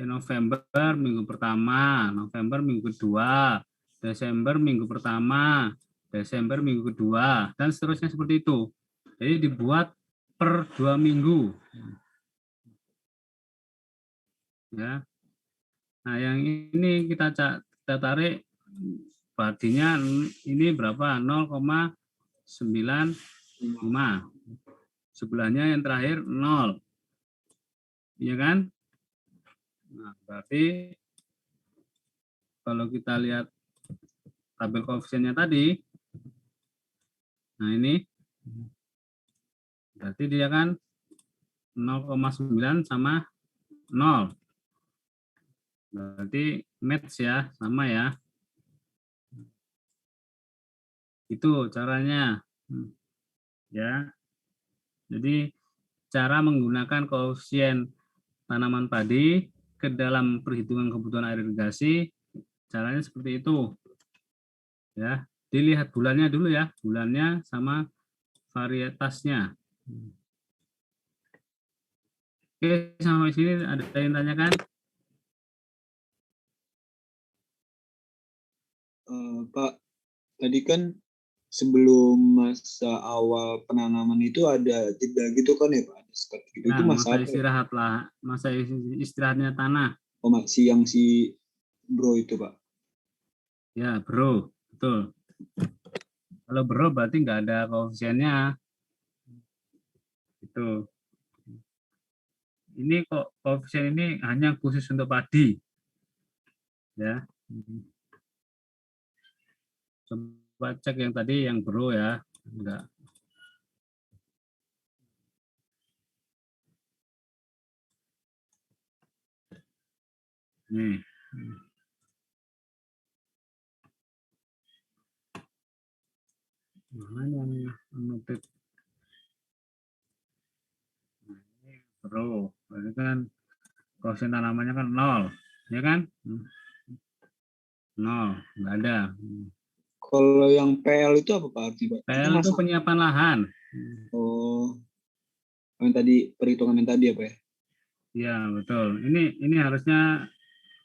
November minggu pertama, November minggu kedua, Desember minggu pertama, Desember minggu kedua, dan seterusnya seperti itu. Jadi dibuat per 2 minggu. Ya. Nah, yang ini kita tarik padinya ini berapa? 0,95. Sebelahnya yang terakhir 0. Iya kan? Nah, berarti kalau kita lihat tabel koefisiennya tadi, nah ini berarti dia kan 0,9 sama 0. Berarti match ya, sama ya. Itu caranya. Ya. Jadi cara menggunakan koefisien tanaman padi ke dalam perhitungan kebutuhan air irigasi, caranya seperti itu. Ya, dilihat bulannya dulu ya, bulannya sama varietasnya. Oke, sampai sini ada yang tanyakan? Pak, tadi kan sebelum masa awal penanaman itu ada jeda gitu kan ya Pak? Ada sekat gitu. Nah, Itu masa apa ya? istirahat lah, masa istirahatnya tanah. Oh, yang si bro itu Pak? Ya, bro, betul. Kalau bro berarti nggak ada koefisiennya. Itu. Ini kok koefisien ini hanya khusus untuk padi. Ya. Coba cek yang tadi yang bro ya. Enggak. Nih. Mana yang noted? Nah, ini bro. Berarti kan koefisien tanamannya kan 0, ya kan? 0, enggak ada. Kalau yang PL itu apa Pak arti Pak? PL itu penyiapan lahan. Oh, yang tadi perhitungan yang tadi apa ya? Ya betul. Ini harusnya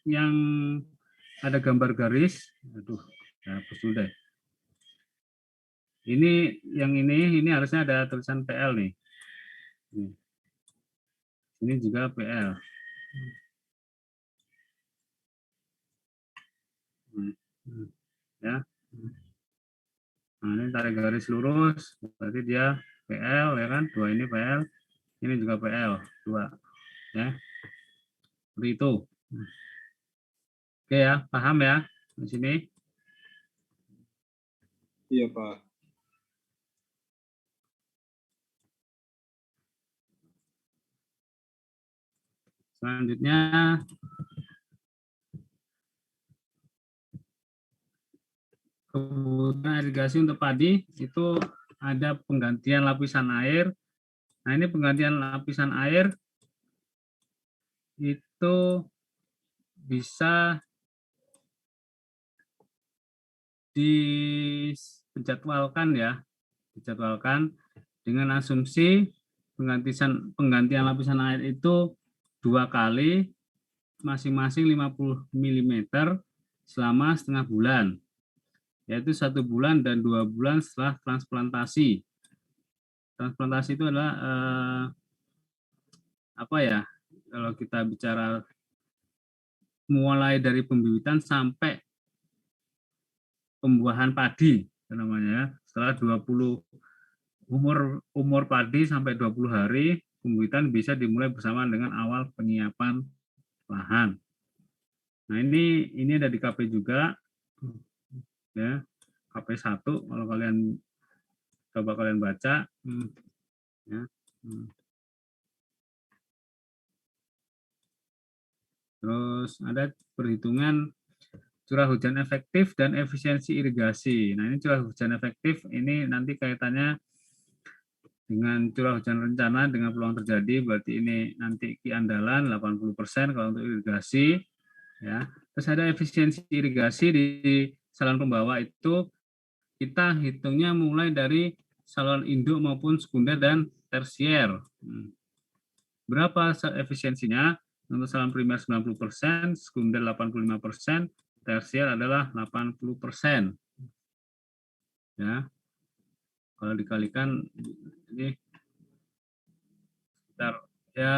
yang ada gambar garis. Aduh, ya hapus dulu deh. Ini harusnya ada tulisan PL nih. Ini juga PL. Ya. Nah, ini tarik garis lurus, berarti dia PL ya kan? 2 ini PL, ini juga PL 2. Ya. Seperti itu. Oke ya, paham ya di sini? Iya Pak. Selanjutnya kebutuhan irigasi untuk padi itu ada penggantian lapisan air. Nah, ini penggantian lapisan air itu bisa dijadwalkan ya, dijadwalkan dengan asumsi penggantian lapisan air itu 2 kali masing-masing 50 mm selama setengah bulan, yaitu 1 bulan dan 2 bulan setelah transplantasi. Transplantasi itu adalah apa ya? Kalau kita bicara mulai dari pembibitan sampai pembuahan padi namanya. Setelah 20 umur padi sampai 20 hari, pembibitan bisa dimulai bersamaan dengan awal penyiapan lahan. Nah, ini ada di KP juga. Ya. KP 1 kalau kalian coba kalian baca ya. Terus ada perhitungan curah hujan efektif dan efisiensi irigasi. Nah, ini curah hujan efektif ini nanti kaitannya dengan curah hujan rencana dengan peluang terjadi, berarti ini nanti andalan 80% kalau untuk irigasi ya. Terus ada efisiensi irigasi di saluran pembawa itu kita hitungnya mulai dari saluran induk maupun sekunder dan tersier. Berapa efisiensinya? Untuk saluran primer 90%, sekunder 85%, tersier adalah 80%. Ya. Kalau dikalikan ini sekitar ya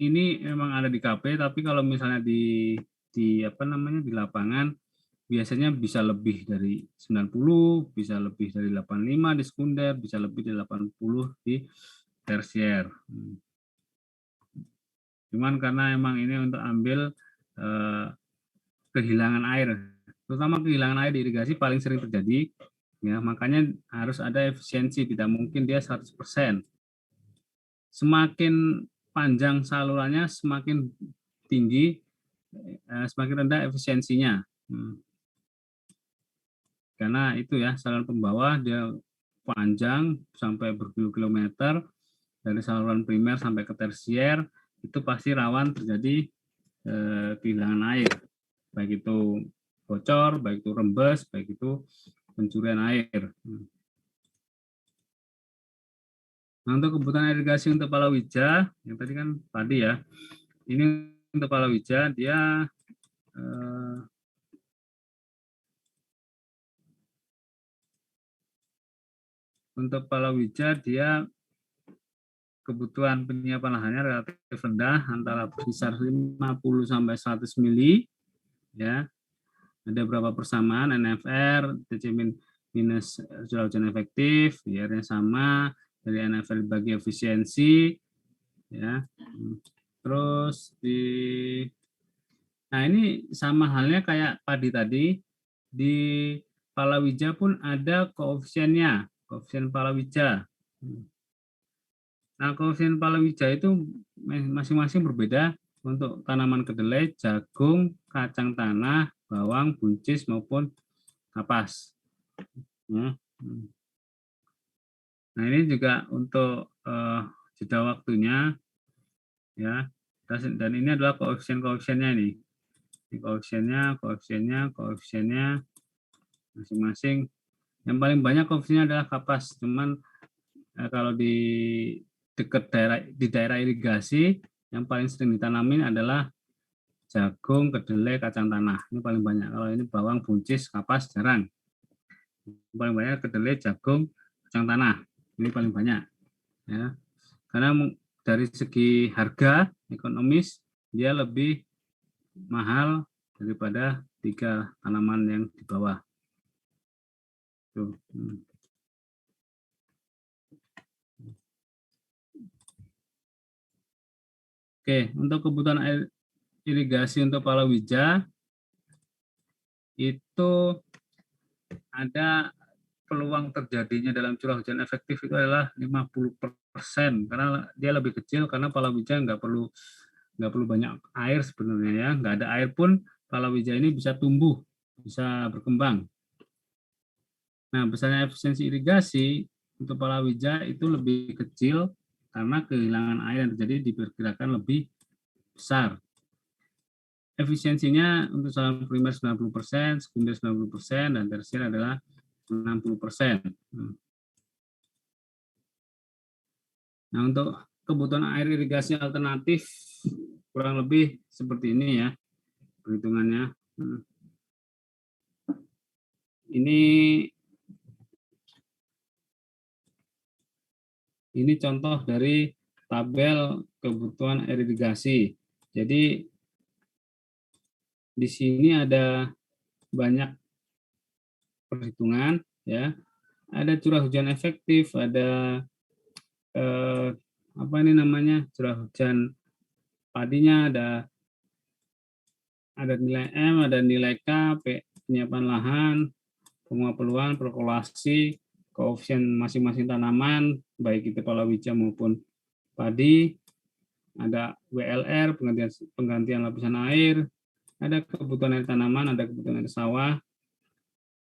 ini memang ada di KP, tapi kalau misalnya di apa namanya di lapangan biasanya bisa lebih dari 90, bisa lebih dari 85 di sekunder, bisa lebih dari 80 di tersier. Cuman karena emang ini untuk ambil kehilangan air, terutama kehilangan air di irigasi paling sering terjadi, ya makanya harus ada efisiensi, tidak mungkin dia 100%. Semakin panjang salurannya, semakin tinggi, semakin rendah efisiensinya. Karena itu ya, saluran pembawah dia panjang sampai berkilo-kilometer, dari saluran primer sampai ke tersier, itu pasti rawan terjadi kehilangan air. Baik itu bocor, baik itu rembes, baik itu pencurian air. Nah, untuk kebutuhan irigasi untuk palawija, yang tadi kan padi ya, ini untuk palawija dia untuk palawija dia kebutuhan penyiapan lahannya relatif rendah, antara berkisar 50 sampai 100 mili, ya. Ada berapa persamaan NFR, TC minus curah hujan efektif, IR-nya sama, dari NFR bagi efisiensi, ya. Terus nah ini sama halnya kayak padi tadi, di palawija pun ada koefisiennya, koefisien palawija. Nah, koefisien palawija itu masing-masing berbeda untuk tanaman kedelai, jagung, kacang tanah, bawang, buncis maupun kapas. Nah, ini juga untuk jeda waktunya, ya. Dan ini adalah koefisiennya ini. Ini koefisiennya masing-masing. Yang paling banyak koefisiennya adalah kapas. Cuman kalau di dekat daerah irigasi, yang paling sering ditanamin adalah jagung, kedelai, kacang tanah. Ini paling banyak. Kalau ini bawang, buncis, kapas jarang. Yang paling banyak kedelai, jagung, kacang tanah. Ini paling banyak. Ya. Karena dari segi harga ekonomis dia lebih mahal daripada 3 tanaman yang di bawah. Tuh. Oke, untuk kebutuhan air irigasi untuk palawija itu ada peluang terjadinya dalam curah hujan efektif itu adalah 50%, karena dia lebih kecil, karena palawija nggak perlu banyak air sebenarnya, ya. Nggak ada air pun palawija ini bisa tumbuh, bisa berkembang. Nah, besarnya efisiensi irigasi untuk palawija itu lebih kecil karena kehilangan air yang terjadi diperkirakan lebih besar. Efisiensinya untuk saluran primer 90%, sekunder 90%, dan tersier adalah 60%. Nah, untuk kebutuhan air irigasi alternatif kurang lebih seperti ini ya perhitungannya. Ini contoh dari tabel kebutuhan air irigasi. Jadi di sini ada banyak perhitungan, ya. Ada curah hujan efektif, ada apa ini namanya, curah hujan padinya, ada nilai M, ada nilai K, penyiapan lahan, penguapan, perkolasi, koefisien masing-masing tanaman, baik itu palawija maupun padi, ada WLR, penggantian lapisan air, ada kebutuhan air tanaman, ada kebutuhan air sawah,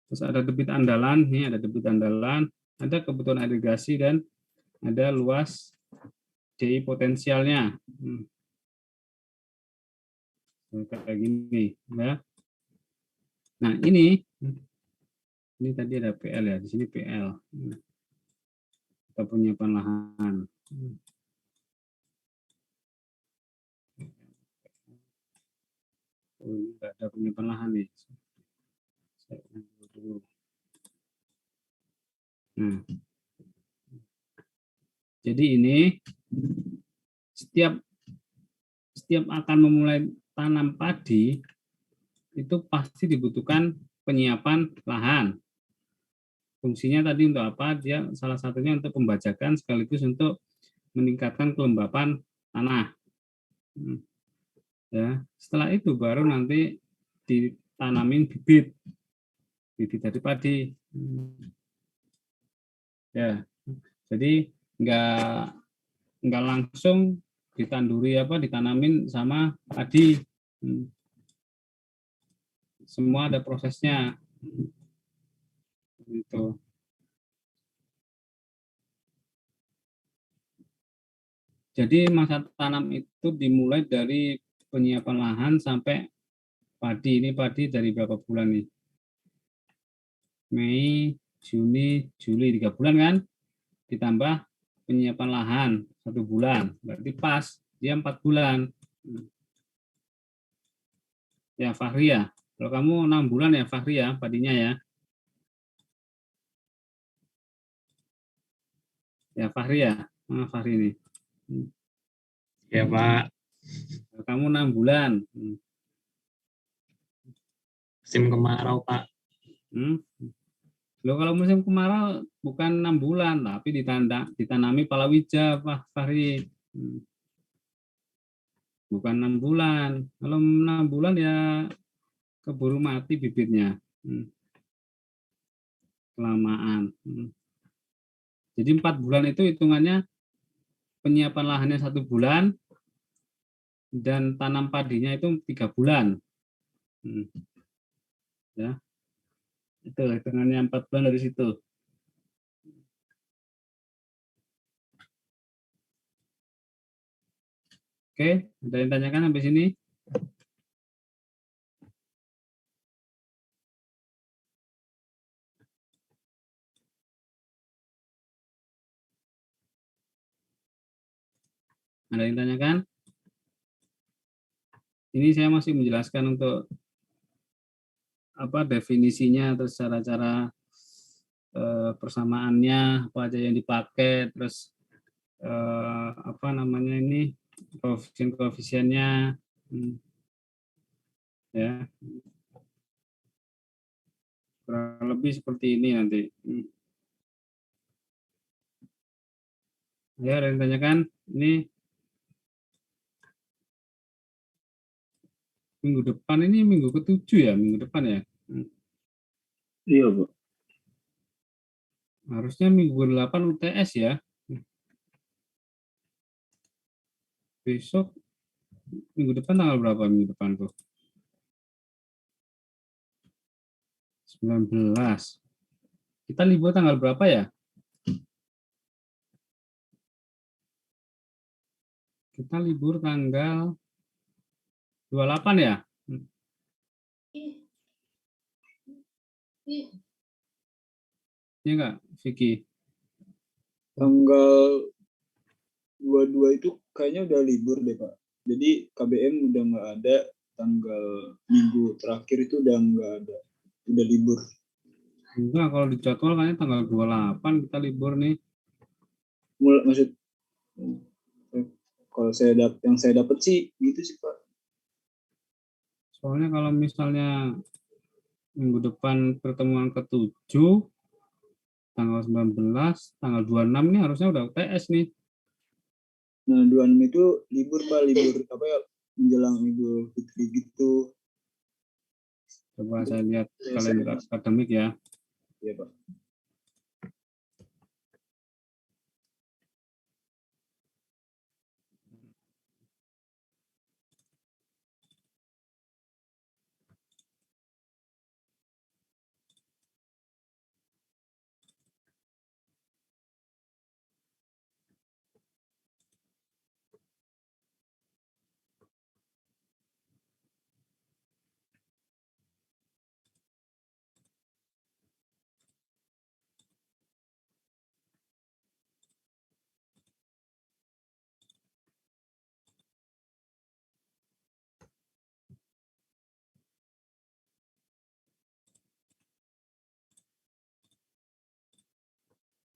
terus ada debit andalan, ini ada debit andalan, ada kebutuhan irigasi, dan ada luas DI potensialnya. Kayak gini, ya. Nah, ini tadi ada PL ya, di sini PL. Kita penyiapan lahan. Oh, ini enggak ada penyiapan lahan nih. Nah, jadi ini setiap akan memulai tanam padi itu pasti dibutuhkan penyiapan lahan. Fungsinya tadi untuk apa? Dia salah satunya untuk pembajakan sekaligus untuk meningkatkan kelembapan tanah. Ya, setelah itu baru nanti ditanamin bibit dari padi. Ya, jadi nggak langsung ditanduri ditanamin sama padi. Semua ada prosesnya. Gitu. Jadi masa tanam itu dimulai dari penyiapan lahan sampai padi. Ini padi dari berapa bulan nih? Mei, Juni, Juli, 3 bulan kan? Ditambah penyiapan lahan 1 bulan. Berarti pas, dia 4 bulan. Ya Fahri ya. Kalau kamu 6 bulan ya Fahri ya, padinya ya. Ya Fahri ya. Fahri ini. Ya Pak. Kamu 6 bulan. Musim kemarau Pak. Loh, kalau musim kemarau bukan 6 bulan, tapi ditanami palawija Pak Fahri. Bukan 6 bulan. Kalau 6 bulan ya keburu mati bibitnya. Kelamaan. Jadi 4 bulan itu hitungannya penyiapan lahannya 1 bulan dan tanam padinya itu 3 bulan. Ya. Itu hitungannya 4 bulan dari situ. Oke, ada yang tanyakan sampai sini? Ada yang tanyakan? Ini saya masih menjelaskan untuk definisinya, terus cara-cara persamaannya, apa aja yang dipakai, terus ini koefisiennya, ya kurang lebih seperti ini nanti. Ya, ada yang tanyakan? Ini minggu depan, ini minggu ke-7 ya, minggu depan ya? Iya, Pak. Harusnya minggu ke-8 UTS ya. Besok minggu depan tanggal berapa minggu depan tuh? 19. Kita libur tanggal berapa ya? Kita libur tanggal 28 ya? Iya enggak, Vicky? Tanggal 22 itu kayaknya udah libur deh, Pak. Jadi KBM udah nggak ada, tanggal minggu terakhir itu udah nggak ada. Udah libur. Enggak, kalau di jadwal kayaknya tanggal 28 kita libur nih. Maksud kalau yang saya dapat sih gitu sih, Pak. Soalnya kalau misalnya minggu depan pertemuan ke-7 tanggal 19, tanggal 26 ini harusnya udah UTS nih. Nah, 26 itu libur, Pak, libur menjelang Idul Fitri gitu. Coba saya lihat kalender akademik ya. Iya, Pak.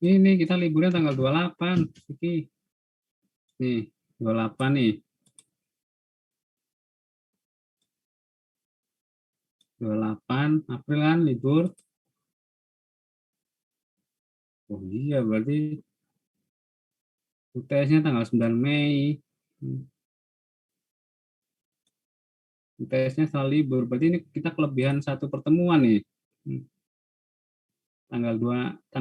Ini kita liburnya tanggal 28, Vicky. Nih, 28 nih. 28 April kan libur. Oh iya, berarti UTS-nya tanggal 9 Mei. UTS-nya setelah libur. Berarti ini kita kelebihan satu pertemuan nih. Tanggal 26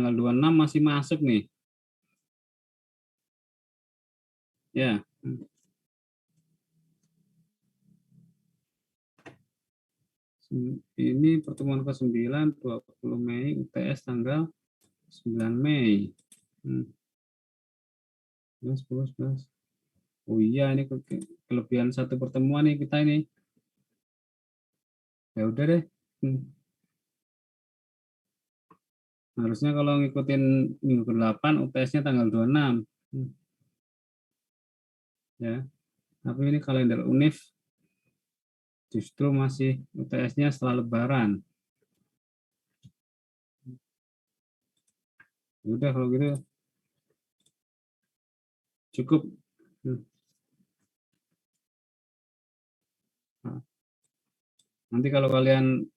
masih masuk nih. Ya. Ini pertemuan ke-9 20 Mei, UTS tanggal 9 Mei. 10. Oh iya, ini kelebihan satu pertemuan nih kita ini. Ya udah deh. Harusnya kalau ngikutin minggu ke-8 UTS-nya tanggal 26. Ya. Tapi ini kalender UNIF justru masih UTS-nya setelah Lebaran. Udah kalau gitu cukup. Nanti kalau kalian